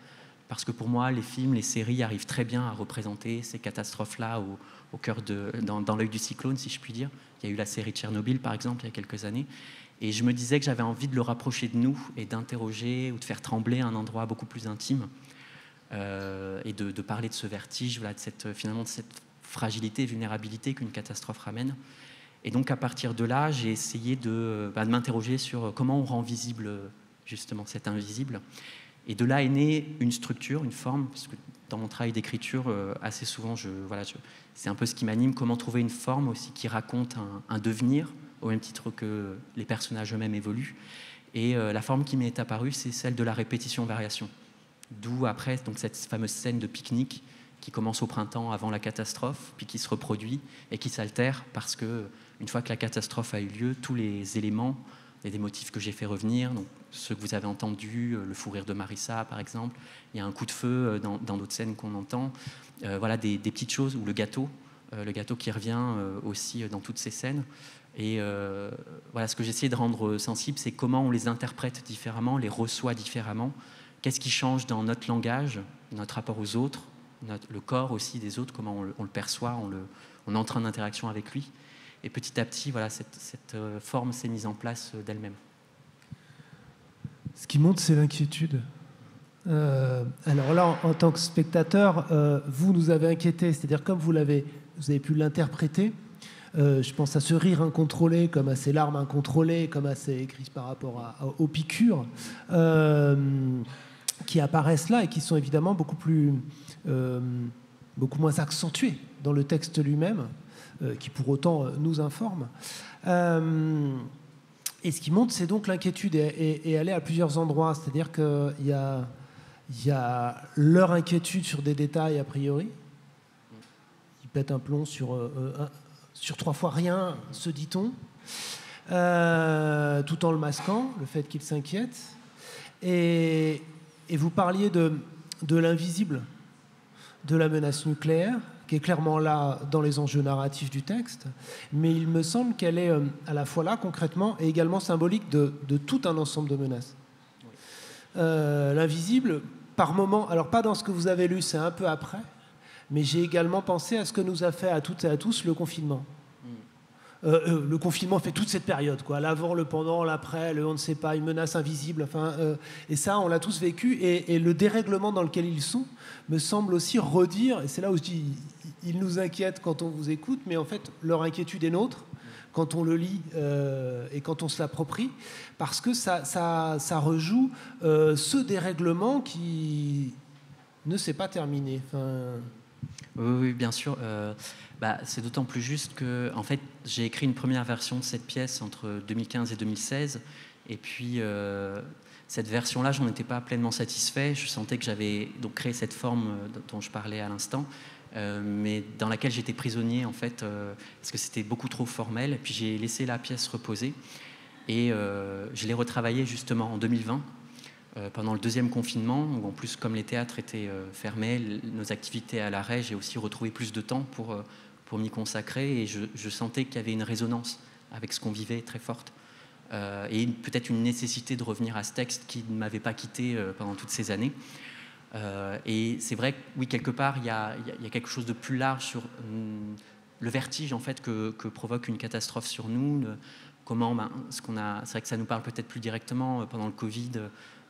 parce que pour moi, les films, les séries arrivent très bien à représenter ces catastrophes-là au cœur dans l'œil du cyclone, si je puis dire. Il y a eu la série Tchernobyl, par exemple, il y a quelques années. Et je me disais que j'avais envie de le rapprocher de nous et d'interroger ou de faire trembler un endroit beaucoup plus intime et de parler de ce vertige, voilà, finalement de cette fragilité et vulnérabilité qu'une catastrophe ramène. Et donc, à partir de là, j'ai essayé de m'interroger sur comment on rend visible justement cet invisible. Et de là est née une structure, une forme, parce que dans mon travail d'écriture, assez souvent, c'est un peu ce qui m'anime, comment trouver une forme aussi qui raconte un devenir, au même titre que les personnages eux-mêmes évoluent. Et la forme qui m'est apparue, c'est celle de la répétition-variation. D'où après donc, cette fameuse scène de pique-nique qui commence au printemps avant la catastrophe, puis qui se reproduit et qui s'altère parce que, une fois que la catastrophe a eu lieu, tous les éléments, il y a des motifs que j'ai fait revenir, donc ceux que vous avez entendus, le fou rire de Marissa par exemple, il y a un coup de feu dans d'autres scènes qu'on entend, voilà des petites choses, ou le gâteau qui revient aussi dans toutes ces scènes. Et voilà, ce que j'ai essayé de rendre sensible, c'est comment on les interprète différemment, les reçoit différemment, qu'est-ce qui change dans notre langage, notre rapport aux autres, le corps aussi des autres, comment on le perçoit, on entre en interaction avec lui. Et petit à petit, voilà, cette forme s'est mise en place d'elle-même.
Ce qui monte, c'est l'inquiétude. Alors là, en tant que spectateur, vous nous avez inquiétés, c'est-à-dire comme vous avez pu l'interpréter, je pense à ce rire incontrôlé, comme à ces larmes incontrôlées, comme à ces cris par rapport aux piqûres, qui apparaissent là et qui sont évidemment beaucoup moins accentuées dans le texte lui-même, qui pour autant nous informe. Et ce qui monte, c'est donc l'inquiétude, et elle est à plusieurs endroits, c'est-à-dire qu'il y a leur inquiétude sur des détails a priori. Ils pètent un plomb sur 3 fois rien, se dit-on, tout en le masquant, le fait qu'ils s'inquiètent. Et vous parliez de l'invisible, de la menace nucléaire, qui est clairement là dans les enjeux narratifs du texte, mais il me semble qu'elle est à la fois là concrètement et également symbolique de tout un ensemble de menaces. L'invisible, par moment, alors pas dans ce que vous avez lu, c'est un peu après, mais j'ai également pensé à ce que nous a fait à toutes et à tous le confinement. Le confinement fait toute cette période, quoi. L'avant, le pendant, l'après, le on ne sait pas, une menace invisible, enfin, et ça, on l'a tous vécu, et le dérèglement dans lequel ils sont me semble aussi redire, et c'est là où je dis, ils nous inquiètent quand on vous écoute, mais en fait, leur inquiétude est nôtre, quand on le lit et quand on se l'approprie, parce que ça rejoue ce dérèglement qui ne s'est pas terminé. Enfin...
Oui, bien sûr. C'est d'autant plus juste que, en fait, j'ai écrit une première version de cette pièce entre 2015 et 2016, et puis cette version-là, j'en étais pas pleinement satisfait. Je sentais que j'avais donc créé cette forme dont je parlais à l'instant, mais dans laquelle j'étais prisonnier, en fait, parce que c'était beaucoup trop formel. Et puis j'ai laissé la pièce reposer, et je l'ai retravaillée justement en 2020. Pendant le deuxième confinement, où en plus, comme les théâtres étaient fermés, nos activités à l'arrêt, j'ai aussi retrouvé plus de temps pour m'y consacrer, et je sentais qu'il y avait une résonance avec ce qu'on vivait très forte, et peut-être une nécessité de revenir à ce texte qui ne m'avait pas quitté pendant toutes ces années. Et c'est vrai que, oui, quelque part, il y a quelque chose de plus large sur le vertige en fait, que provoque une catastrophe sur nous. Comment, c'est vrai que ça nous parle peut-être plus directement pendant le Covid.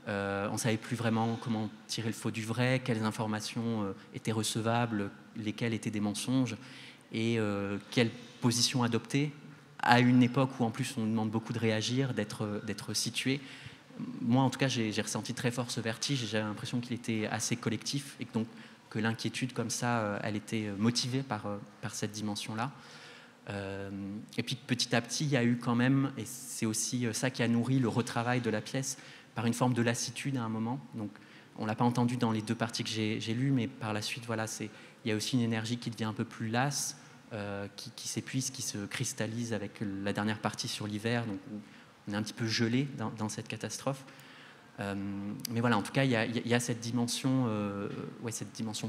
On ne savait plus vraiment comment tirer le faux du vrai, quelles informations étaient recevables, lesquelles étaient des mensonges, et quelle position adopter à une époque où en plus on nous demande beaucoup de réagir, d'être situé. Moi en tout cas j'ai ressenti très fort ce vertige, et j'avais l'impression qu'il était assez collectif, et donc que l'inquiétude comme ça, elle était motivée par cette dimension-là. Et puis petit à petit il y a eu quand même, et c'est aussi ça qui a nourri le retravail de la pièce, par une forme de lassitude à un moment. Donc, on ne l'a pas entendu dans les 2 parties que j'ai lues, mais par la suite, voilà, il y a aussi une énergie qui devient un peu plus lasse, qui s'épuise, qui se cristallise avec la dernière partie sur l'hiver. Donc, on est un petit peu gelé dans cette catastrophe. Mais voilà, en tout cas, il y a cette dimension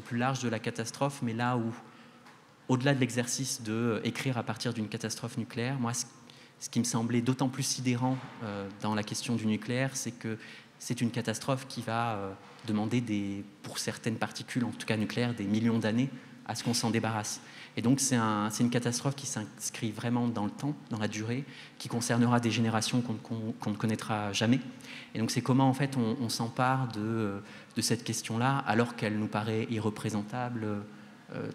plus large de la catastrophe, mais là où, au-delà de l'exercice d'écrire à partir d'une catastrophe nucléaire, moi, ce qui me semblait d'autant plus sidérant dans la question du nucléaire, c'est que c'est une catastrophe qui va demander, pour certaines particules, en tout cas nucléaires, des millions d'années à ce qu'on s'en débarrasse. Et donc c'est une catastrophe qui s'inscrit vraiment dans le temps, dans la durée, qui concernera des générations qu'on ne connaîtra jamais. Et donc c'est comment en fait on s'empare de cette question-là, alors qu'elle nous paraît irreprésentable,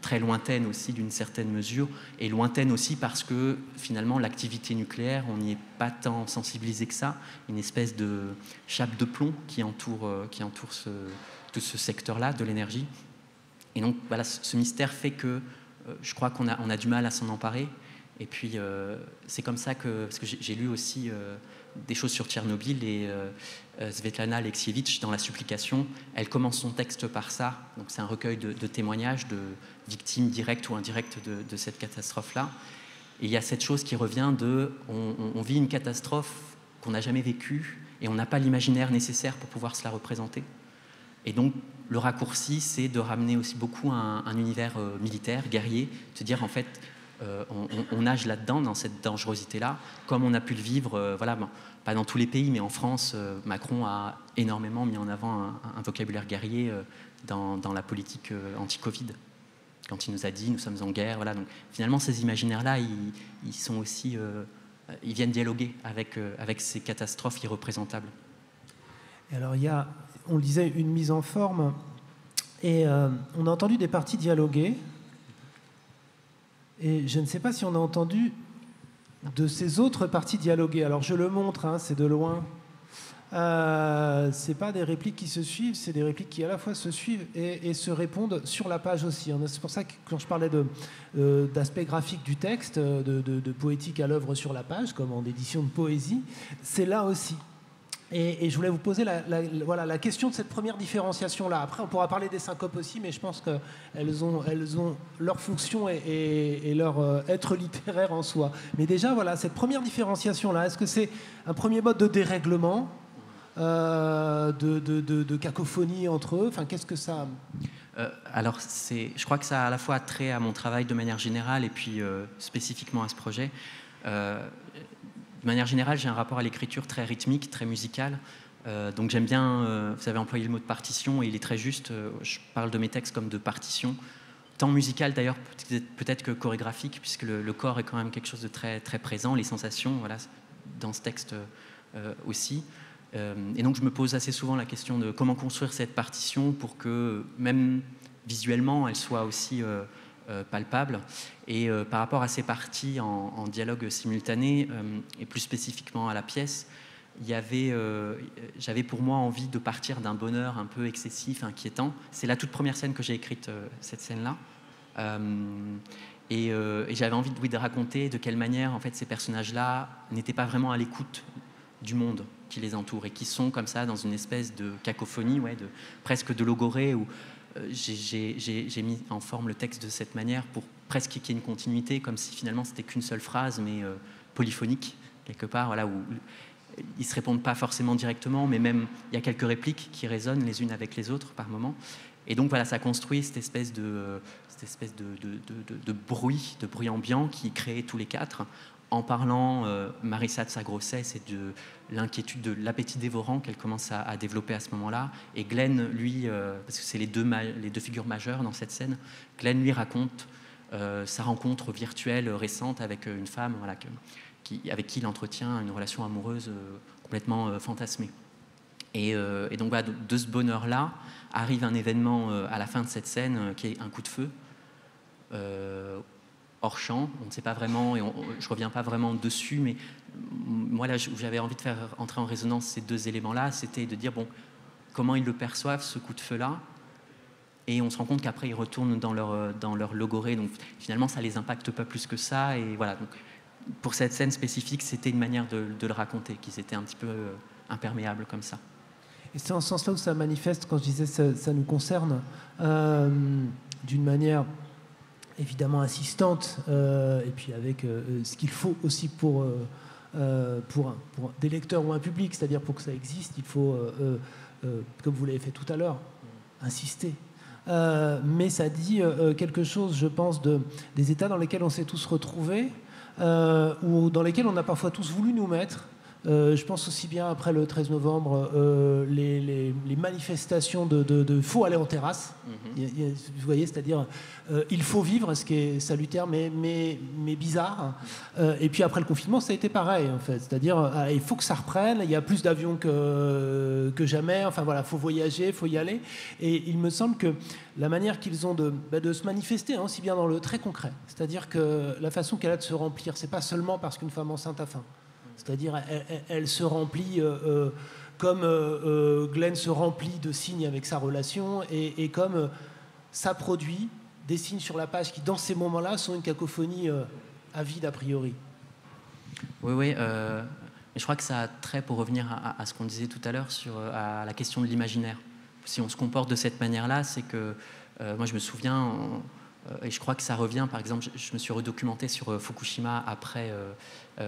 très lointaine aussi d'une certaine mesure, et lointaine aussi parce que finalement l'activité nucléaire, on n'y est pas tant sensibilisé que ça, une espèce de chape de plomb qui entoure tout ce secteur-là de l'énergie. Et donc voilà, ce mystère fait que je crois qu'on a du mal à s'en emparer. Et puis c'est comme ça parce que j'ai lu aussi des choses sur Tchernobyl, et Svetlana Alexievitch, dans La Supplication, elle commence son texte par ça. Donc c'est un recueil de témoignages de victimes directes ou indirectes de cette catastrophe-là. Et il y a cette chose qui revient on vit une catastrophe qu'on n'a jamais vécue, et on n'a pas l'imaginaire nécessaire pour pouvoir se la représenter. Et donc le raccourci, c'est de ramener aussi beaucoup un univers militaire, guerrier, de se dire en fait, on nage là-dedans, dans cette dangerosité-là, comme on a pu le vivre, pas dans tous les pays, mais en France, Macron a énormément mis en avant un vocabulaire guerrier dans la politique anti-Covid, quand il nous a dit « nous sommes en guerre ». Voilà. Donc, finalement, ces imaginaires-là, ils sont aussi, ils viennent dialoguer avec ces catastrophes irreprésentables.
Alors, il y a, on le disait, une mise en forme, et on a entendu des parties dialoguées, et je ne sais pas si on a entendu de ces autres parties dialoguées. Alors, je le montre, hein, c'est de loin. C'est pas des répliques qui se suivent, c'est des répliques qui à la fois se suivent et se répondent sur la page aussi. C'est pour ça que quand je parlais d'aspect graphique du texte, de poétique à l'œuvre sur la page, comme en édition de poésie, c'est là aussi. Et je voulais vous poser voilà, la question de cette première différenciation-là. Après, on pourra parler des syncopes aussi, mais je pense qu'elles ont leur fonction et leur être littéraire en soi. Mais déjà, voilà, cette première différenciation-là, est-ce que c'est un premier mode de dérèglement, de cacophonie entre eux? Enfin, qu'est-ce que ça...
Alors, je crois que ça a à la fois trait à mon travail de manière générale et puis spécifiquement à ce projet. De manière générale, j'ai un rapport à l'écriture très rythmique, très musical. Donc j'aime bien, vous avez employé le mot de partition, et il est très juste. Je parle de mes textes comme de partition, tant musical d'ailleurs, peut-être que chorégraphique, puisque le corps est quand même quelque chose de très, très présent, les sensations, voilà, dans ce texte aussi. Et donc je me pose assez souvent la question de comment construire cette partition pour que, même visuellement, elle soit aussi... palpable. Et par rapport à ces parties en dialogue simultané, et plus spécifiquement à la pièce, j'avais pour moi envie de partir d'un bonheur un peu excessif, inquiétant. C'est la toute première scène que j'ai écrite, cette scène-là. Et j'avais envie de raconter de quelle manière en fait, ces personnages-là n'étaient pas vraiment à l'écoute du monde qui les entoure et qui sont comme ça dans une espèce de cacophonie, presque de logorée, où j'ai mis en forme le texte de cette manière pour presque qu'il y ait une continuité, comme si finalement c'était qu'une seule phrase, mais polyphonique, quelque part, voilà, où ils ne se répondent pas forcément directement, mais même il y a quelques répliques qui résonnent les unes avec les autres par moment. Et donc voilà, ça construit cette espèce de bruit ambiant qui crée tous les quatre, en parlant, Marissa, de sa grossesse et de l'inquiétude de l'appétit dévorant qu'elle commence à développer à ce moment-là. Et Glenn, lui, parce que c'est les deux figures majeures dans cette scène, Glenn, lui, raconte sa rencontre virtuelle récente avec une femme, voilà, avec qui il entretient une relation amoureuse complètement fantasmée. Et donc, voilà, de ce bonheur-là, arrive un événement à la fin de cette scène qui est un coup de feu, hors champ, on ne sait pas vraiment, et je ne reviens pas vraiment dessus, mais moi, là, où j'avais envie de faire entrer en résonance ces deux éléments-là, c'était de dire, bon, comment ils le perçoivent, ce coup de feu-là, et on se rend compte qu'après, ils retournent dans leur logorée, donc finalement, ça ne les impacte pas plus que ça, et voilà. Donc, pour cette scène spécifique, c'était une manière de le raconter, qu'ils étaient un petit peu imperméables comme ça.
Et c'est en ce sens-là où ça manifeste, quand je disais ça nous concerne, d'une manière évidemment insistante, et puis avec ce qu'il faut aussi pour des lecteurs ou un public, c'est-à-dire pour que ça existe, il faut, comme vous l'avez fait tout à l'heure, insister. Mais ça dit quelque chose, je pense, des états dans lesquels on s'est tous retrouvés, ou dans lesquels on a parfois tous voulu nous mettre. Je pense aussi bien après le 13 novembre, les manifestations de faut aller en terrasse. Vous voyez, c'est-à-dire il faut vivre, ce qui est salutaire mais bizarre. Et puis après le confinement, ça a été pareil en fait. C'est-à-dire il faut que ça reprenne. Il y a plus d'avions que jamais. Enfin voilà, faut voyager, faut y aller. Et il me semble que la manière qu'ils ont de se manifester, hein, aussi bien dans le très concret, c'est-à-dire que la façon qu'elle a de se remplir, c'est pas seulement parce qu'une femme enceinte a faim. C'est-à-dire, elle se remplit comme Glenn se remplit de signes avec sa relation, et comme ça produit des signes sur la page qui, dans ces moments-là, sont une cacophonie avide a priori.
Oui. Mais je crois que ça a trait, pour revenir à ce qu'on disait tout à l'heure, à la question de l'imaginaire. Si on se comporte de cette manière-là, c'est que, moi je me souviens... et je crois que ça revient, par exemple, je me suis redocumenté sur Fukushima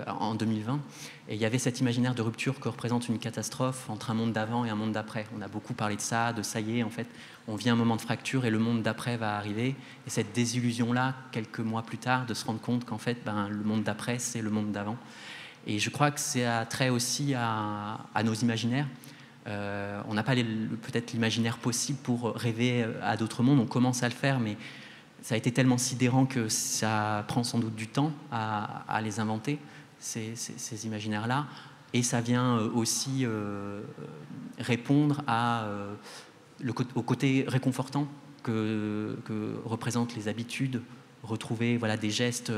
en 2020, et il y avait cet imaginaire de rupture que représente une catastrophe entre un monde d'avant et un monde d'après. On a beaucoup parlé de ça y est, en fait, on vit un moment de fracture et le monde d'après va arriver, et cette désillusion-là, quelques mois plus tard, de se rendre compte qu'en fait, le monde d'après, c'est le monde d'avant. Et je crois que c'est trait aussi à nos imaginaires. On n'a pas peut-être l'imaginaire possible pour rêver à d'autres mondes, on commence à le faire, mais ça a été tellement sidérant que ça prend sans doute du temps à les inventer, ces imaginaires-là. Et ça vient aussi répondre au côté réconfortant que représentent les habitudes, retrouver des gestes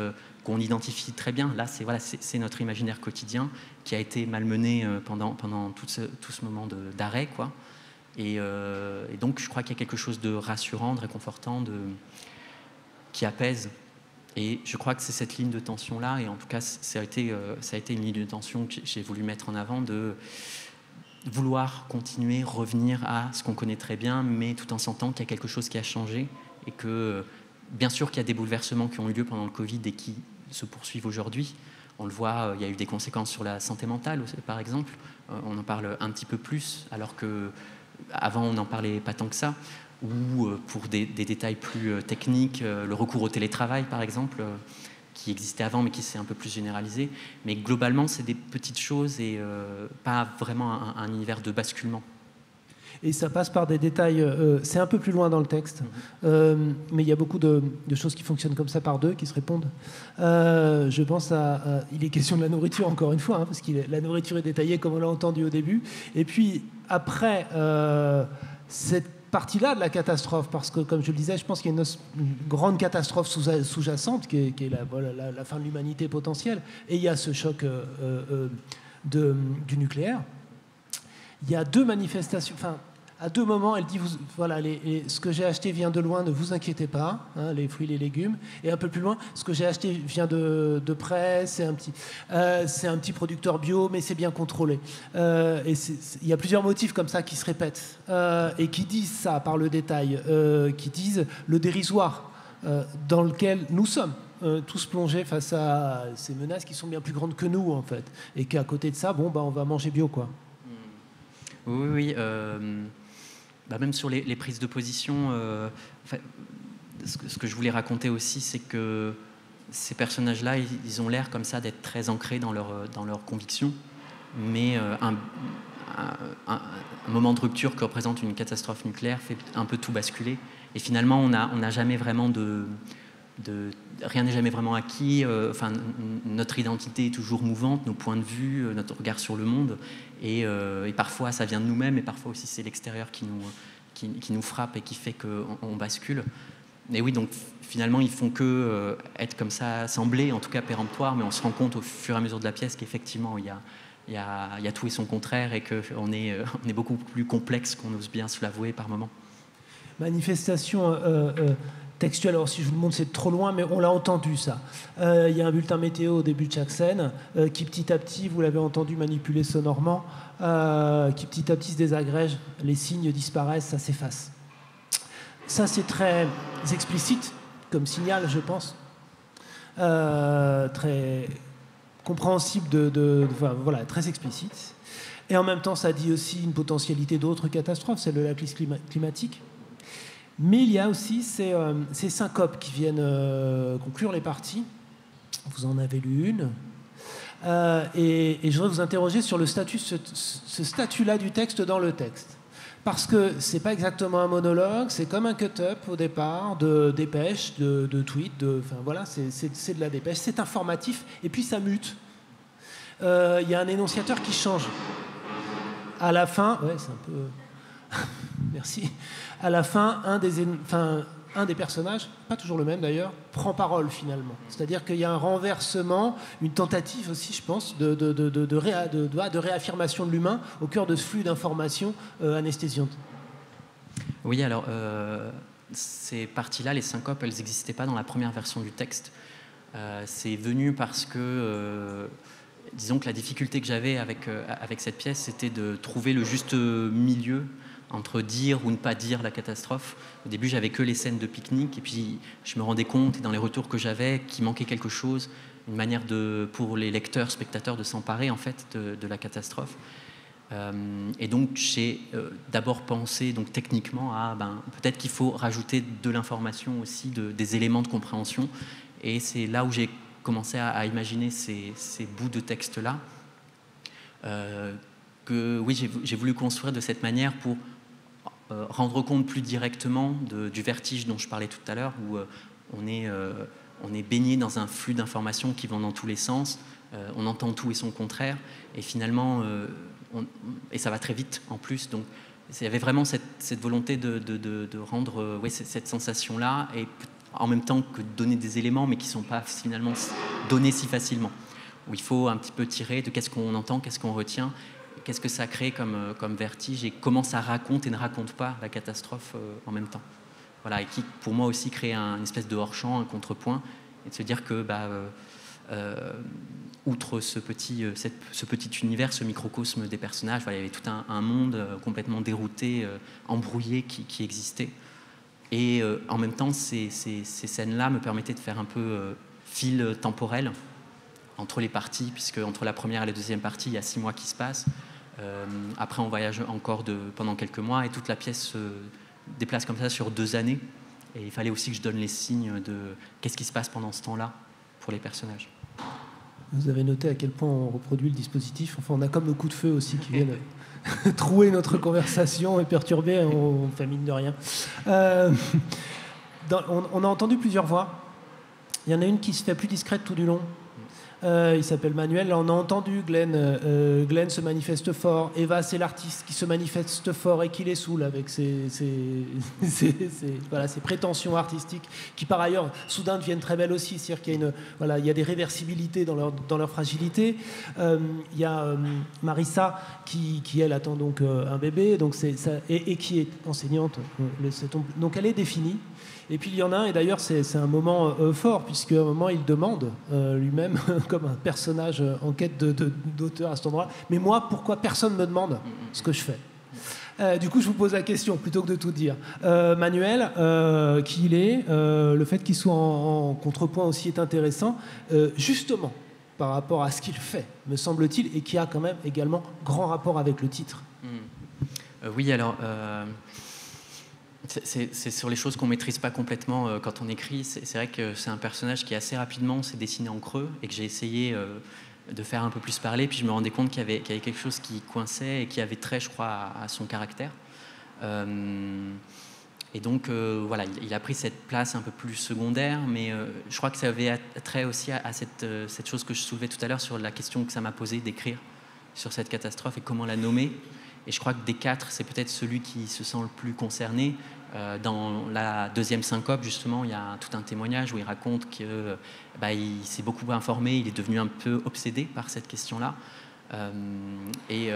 qu'on identifie très bien. Là, c'est notre imaginaire quotidien qui a été malmené pendant tout ce moment d'arrêt, quoi. Et donc, je crois qu'il y a quelque chose de rassurant, de réconfortant, qui apaise. Et je crois que c'est cette ligne de tension-là, et en tout cas, ça a été une ligne de tension que j'ai voulu mettre en avant, de vouloir continuer, revenir à ce qu'on connaît très bien, mais tout en sentant qu'il y a quelque chose qui a changé, et que, bien sûr qu'il y a des bouleversements qui ont eu lieu pendant le Covid et qui se poursuivent aujourd'hui. On le voit, il y a eu des conséquences sur la santé mentale, par exemple. On en parle un petit peu plus, alors qu'avant, on n'en parlait pas tant que ça. Ou pour des détails plus techniques, le recours au télétravail, par exemple, qui existait avant, mais qui s'est un peu plus généralisé. Mais globalement, c'est des petites choses et pas vraiment un univers de basculement.
Et ça passe par des détails, c'est un peu plus loin dans le texte, mais il y a beaucoup de choses qui fonctionnent comme ça par deux, qui se répondent. Je pense il est question de la nourriture, encore une fois, parce que la nourriture est détaillée comme on l'a entendu au début. Et puis, après, cette partie-là de la catastrophe, parce que, comme je le disais, je pense qu'il y a une grande catastrophe sous-jacente, qui est la fin de l'humanité potentielle, et il y a ce choc du nucléaire. Il y a deux manifestations, à deux moments, elle dit, ce que j'ai acheté vient de loin, ne vous inquiétez pas, les fruits, les légumes. Et un peu plus loin, ce que j'ai acheté vient de près, c'est un petit producteur bio, mais c'est bien contrôlé. Et il y a plusieurs motifs comme ça qui se répètent et qui disent ça par le détail, qui disent le dérisoire dans lequel nous sommes. Tous plongés face à ces menaces qui sont bien plus grandes que nous, en fait. Et qu'à côté de ça, on va manger bio, quoi.
Oui. Même sur les prises de position, ce que je voulais raconter aussi, c'est que ces personnages-là, ils ont l'air comme ça d'être très ancrés dans leurs convictions, mais un moment de rupture que représente une catastrophe nucléaire fait un peu tout basculer. Et finalement, on n'a jamais vraiment rien n'est jamais vraiment acquis. Notre identité est toujours mouvante, nos points de vue, notre regard sur le monde. Et parfois, ça vient de nous-mêmes, et parfois aussi, c'est l'extérieur qui nous frappe et qui fait qu'on bascule. Et oui, donc finalement, ils font que être comme ça, semblés, en tout cas péremptoires, mais on se rend compte au fur et à mesure de la pièce qu'effectivement, il y a tout et son contraire, et qu'on est beaucoup plus complexe qu'on ose bien se l'avouer par moments.
Manifestation textuelle, alors si je vous le montre, c'est trop loin, mais on l'a entendu, ça. Il y a un bulletin météo au début de chaque scène qui, petit à petit, vous l'avez entendu manipuler sonorement, qui, petit à petit, se désagrège, les signes disparaissent, ça s'efface. Ça, c'est très explicite comme signal, je pense. Très compréhensible, très explicite. Et en même temps, ça dit aussi une potentialité d'autres catastrophes, celle de la crise climatique. Mais il y a aussi ces syncopes qui viennent conclure les parties. Vous en avez lu une. Et je voudrais vous interroger sur le statut, ce statut-là du texte dans le texte. Parce que c'est pas exactement un monologue, c'est comme un cut-up au départ, de dépêche, de tweet, c'est de la dépêche, c'est informatif, et puis ça mute. Il y a un énonciateur qui change. À la fin, c'est un peu... Merci. À la fin, un des personnages, pas toujours le même d'ailleurs, prend parole finalement. C'est-à-dire qu'il y a un renversement, une tentative aussi, je pense, de réaffirmation de l'humain au cœur de ce flux d'informations anesthésiantes.
Oui, alors, ces parties-là, les syncopes, elles n'existaient pas dans la première version du texte. C'est venu parce que... disons que la difficulté que j'avais avec cette pièce, c'était de trouver le juste milieu entre dire ou ne pas dire la catastrophe. Au début, j'avais que les scènes de pique-nique, et puis je me rendais compte, et dans les retours que j'avais, qu'il manquait quelque chose, une manière pour les lecteurs, spectateurs, de s'emparer en fait de la catastrophe. Et donc, j'ai d'abord pensé donc, techniquement à peut-être qu'il faut rajouter de l'information aussi, des éléments de compréhension. Et c'est là où j'ai commencé à imaginer ces bouts de texte-là. Oui, j'ai voulu construire de cette manière pour rendre compte plus directement du vertige dont je parlais tout à l'heure, où on est baigné dans un flux d'informations qui vont dans tous les sens, on entend tout et son contraire, et finalement, et ça va très vite en plus, donc il y avait vraiment cette volonté de rendre cette sensation-là, et en même temps que de donner des éléments, mais qui ne sont pas finalement donnés si facilement, où il faut un petit peu tirer de qu'est-ce qu'on entend, qu'est-ce qu'on retient, qu'est-ce que ça crée comme vertige, et comment ça raconte et ne raconte pas la catastrophe en même temps. Voilà, et qui, pour moi aussi, crée une espèce de hors-champ, un contrepoint, et de se dire que, outre ce petit univers, ce microcosme des personnages, voilà, il y avait tout un monde complètement dérouté, embrouillé qui existait. Et en même temps, ces scènes-là me permettaient de faire un peu fil temporel entre les parties, puisque entre la première et la deuxième partie, il y a 6 mois qui se passent. Après, on voyage encore pendant quelques mois, et toute la pièce se déplace comme ça sur 2 années. Et il fallait aussi que je donne les signes de qu'est-ce qui se passe pendant ce temps-là pour les personnages.
Vous avez noté à quel point on reproduit le dispositif. Enfin, on a comme nos coups de feu aussi qui viennent trouer notre conversation et perturber. On fait mine de rien. On a entendu plusieurs voix. Il y en a une qui se fait plus discrète tout du long. Il s'appelle Manuel. Là, on a entendu Glenn. Glenn se manifeste fort. Eva, c'est l'artiste qui se manifeste fort et qui les saoule avec ses prétentions artistiques, qui par ailleurs soudain deviennent très belles aussi. C'est-à-dire qu'il y a il y a des réversibilités dans leur fragilité. Il y a Marissa qui elle attend donc un bébé, donc et qui est enseignante. Donc elle est définie. Et puis il y en a un, et d'ailleurs c'est un moment fort, puisqu'à un moment il demande lui-même, comme un personnage en quête d'auteur à cet endroit, mais moi, pourquoi personne ne me demande ce que je fais? Du coup, je vous pose la question, plutôt que de tout dire. Manuel, qui il est, le fait qu'il soit en contrepoint aussi est intéressant, justement, par rapport à ce qu'il fait, me semble-t-il, et qui a quand même également grand rapport avec le titre.
Oui, alors... C'est sur les choses qu'on ne maîtrise pas complètement quand on écrit. C'est vrai que c'est un personnage qui assez rapidement s'est dessiné en creux, et que j'ai essayé de faire un peu plus parler, puis je me rendais compte qu'il y avait quelque chose qui coinçait et qui avait trait, je crois, à son caractère. Et donc, voilà, il a pris cette place un peu plus secondaire, mais je crois que ça avait trait aussi à cette chose que je soulevais tout à l'heure sur la question que ça m'a posée d'écrire sur cette catastrophe et comment la nommer. Et je crois que des 4, c'est peut-être celui qui se sent le plus concerné. Dans la deuxième syncope, justement, il y a tout un témoignage où il raconte qu'il s'est beaucoup informé, il est devenu un peu obsédé par cette question-là. Et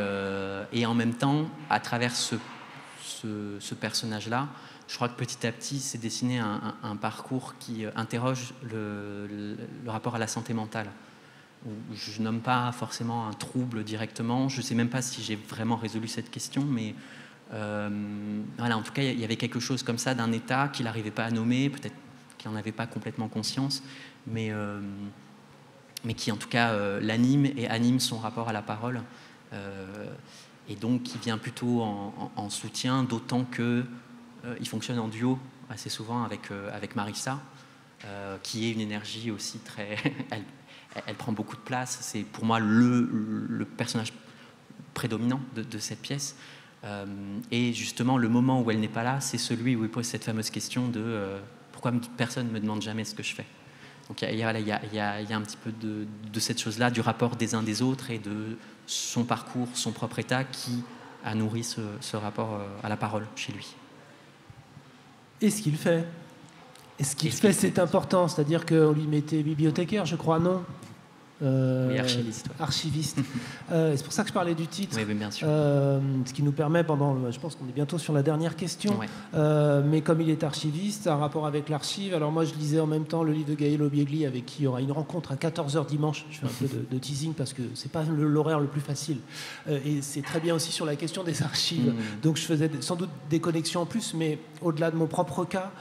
en même temps, à travers ce personnage-là, je crois que petit à petit s'est dessiné un parcours qui interroge le rapport à la santé mentale. Je nomme pas forcément un trouble directement, je ne sais même pas si j'ai vraiment résolu cette question, mais voilà, en tout cas, il y avait quelque chose comme ça d'un état qu'il n'arrivait pas à nommer, peut-être qu'il n'en avait pas complètement conscience, mais qui en tout cas l'anime et anime son rapport à la parole, et donc qui vient plutôt en soutien, d'autant qu'il fonctionne en duo assez souvent avec Marissa, qui est une énergie aussi très... Elle prend beaucoup de place, c'est pour moi le personnage prédominant de cette pièce. Et justement, le moment où elle n'est pas là, c'est celui où il pose cette fameuse question de pourquoi personne ne me demande jamais ce que je fais. Donc il y a un petit peu de cette chose-là, du rapport des uns des autres et de son parcours, son propre état qui a nourri ce rapport à la parole chez lui.
Et ce qu'il fait. Et ce qu'il fait, c'est important. C'est-à-dire qu'on lui mettait bibliothécaire, je crois, non
Oui, archiviste. Ouais.
Archiviste. C'est pour ça que je parlais du titre.
Oui, bien sûr.
Ce qui nous permet, je pense qu'on est bientôt sur la dernière question, ouais. Mais comme il est archiviste, un rapport avec l'archive. Alors moi, je lisais en même temps le livre de Gaël Obiegli, avec qui il y aura une rencontre à 14h dimanche. Je fais un peu de teasing parce que c'est pas l'horaire le plus facile. Et c'est très bien aussi sur la question des archives. Donc je faisais sans doute des connexions en plus, mais au-delà de mon propre cas,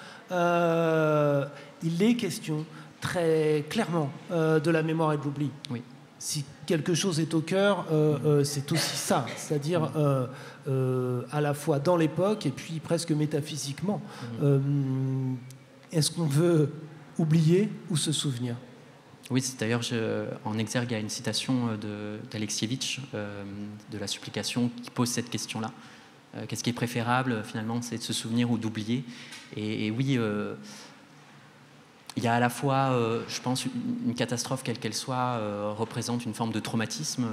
il est question très clairement de la mémoire et de l'oubli.
Oui.
Si quelque chose est au cœur, c'est aussi ça, c'est-à-dire à la fois dans l'époque et puis presque métaphysiquement. Est-ce qu'on veut oublier ou se souvenir ?
Oui, c'est d'ailleurs en exergue, il y a une citation d'Alexievitch, de la supplication, qui pose cette question-là. Qu'est-ce qui est préférable, finalement, c'est de se souvenir ou d'oublier ? Et oui... il y a à la fois, je pense, une catastrophe, quelle qu'elle soit, représente une forme de traumatisme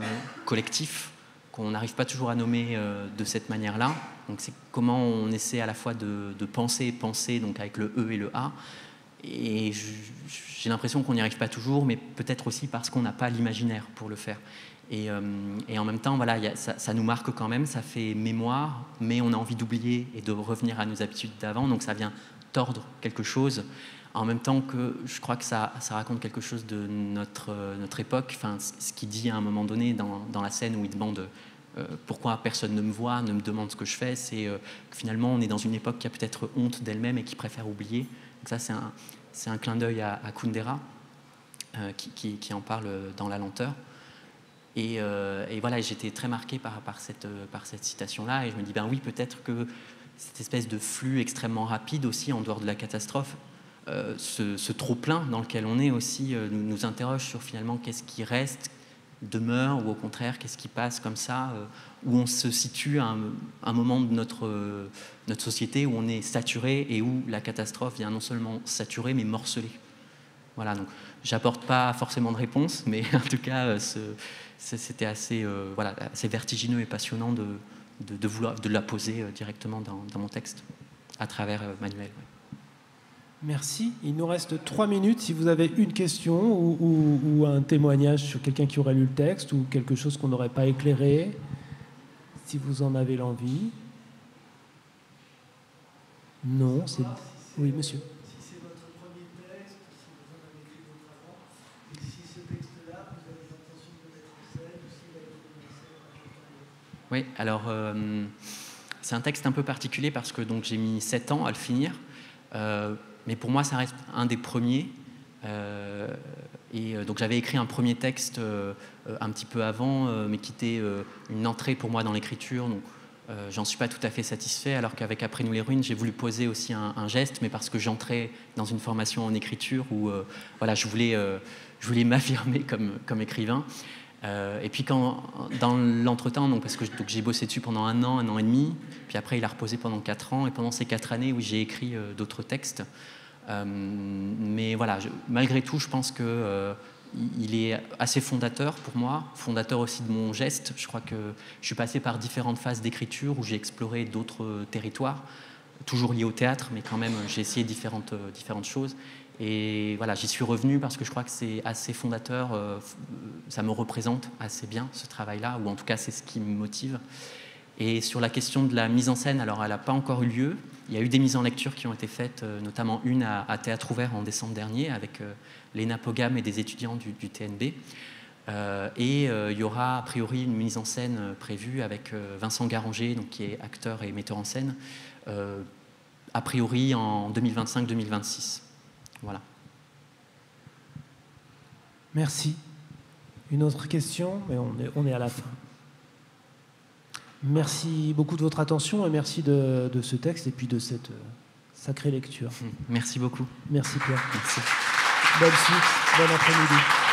collectif qu'on n'arrive pas toujours à nommer de cette manière-là. Donc c'est comment on essaie à la fois de penser, donc avec le E et le A. Et j'ai l'impression qu'on n'y arrive pas toujours, mais peut-être aussi parce qu'on n'a pas l'imaginaire pour le faire. Et en même temps, voilà, ça nous marque quand même, ça fait mémoire, mais on a envie d'oublier et de revenir à nos habitudes d'avant, donc ça vient tordre quelque chose. En même temps que je crois que ça raconte quelque chose de notre époque, enfin, ce qu'il dit à un moment donné dans la scène où il demande pourquoi personne ne me voit, ne me demande ce que je fais, c'est que finalement on est dans une époque qui a peut-être honte d'elle-même et qui préfère oublier. Donc ça c'est un clin d'œil à Kundera qui en parle dans La lenteur. Et voilà, j'étais très marqué par cette citation-là, et je me dis, ben oui, peut-être que cette espèce de flux extrêmement rapide aussi, en dehors de la catastrophe, ce trop-plein dans lequel on est aussi, nous interroge sur finalement qu'est-ce qui reste, demeure, ou au contraire, qu'est-ce qui passe comme ça, où on se situe à un moment de notre société où on est saturé et où la catastrophe vient non seulement saturer, mais morceler. Voilà, donc j'apporte pas forcément de réponse, mais en tout cas, c'était assez vertigineux et passionnant de la poser directement dans mon texte, à travers Manuel. Ouais.
Merci. Il nous reste 3 minutes. Si vous avez une question ou un témoignage sur quelqu'un qui aurait lu le texte ou quelque chose qu'on n'aurait pas éclairé, si vous en avez l'envie. Non, c'est... Oui, monsieur. Si c'est votre premier texte, si vous en avez écrit d'autres avant, et si ce texte-là, vous avez l'intention de le mettre en scène, ou s'il va être commencé à quelqu'un d'autre.
Oui, alors c'est un texte un peu particulier parce que donc, j'ai mis 7 ans à le finir. Mais pour moi, ça reste un des premiers. Donc j'avais écrit un premier texte un petit peu avant, mais qui était une entrée pour moi dans l'écriture. Donc j'en suis pas tout à fait satisfait, alors qu'avec Après nous les ruines, j'ai voulu poser aussi un geste, mais parce que j'entrais dans une formation en écriture où voilà, je voulais m'affirmer comme écrivain. Et puis dans l'entretemps, parce que j'ai bossé dessus pendant un an et demi, puis après il a reposé pendant 4 ans, et pendant ces 4 années, oui, j'ai écrit d'autres textes. Mais voilà, malgré tout, je pense que il est assez fondateur pour moi, fondateur aussi de mon geste. Je crois que je suis passé par différentes phases d'écriture où j'ai exploré d'autres territoires, toujours liés au théâtre, mais quand même j'ai essayé différentes choses. Et voilà, j'y suis revenu parce que je crois que c'est assez fondateur, ça me représente assez bien ce travail-là, ou en tout cas c'est ce qui me motive. Et sur la question de la mise en scène, alors elle n'a pas encore eu lieu. Il y a eu des mises en lecture qui ont été faites, notamment une à Théâtre Ouvert en décembre dernier avec Léna Pogam et des étudiants du TNB. Et il y aura a priori une mise en scène prévue avec Vincent Garanger, donc, qui est acteur et metteur en scène, a priori en 2025-2026. Voilà.
Merci. Une autre question, mais on est à la fin. Merci beaucoup de votre attention et merci de ce texte et puis de cette sacrée lecture.
Merci beaucoup.
Merci Pierre.
Merci.
Bonne suite, bon après-midi.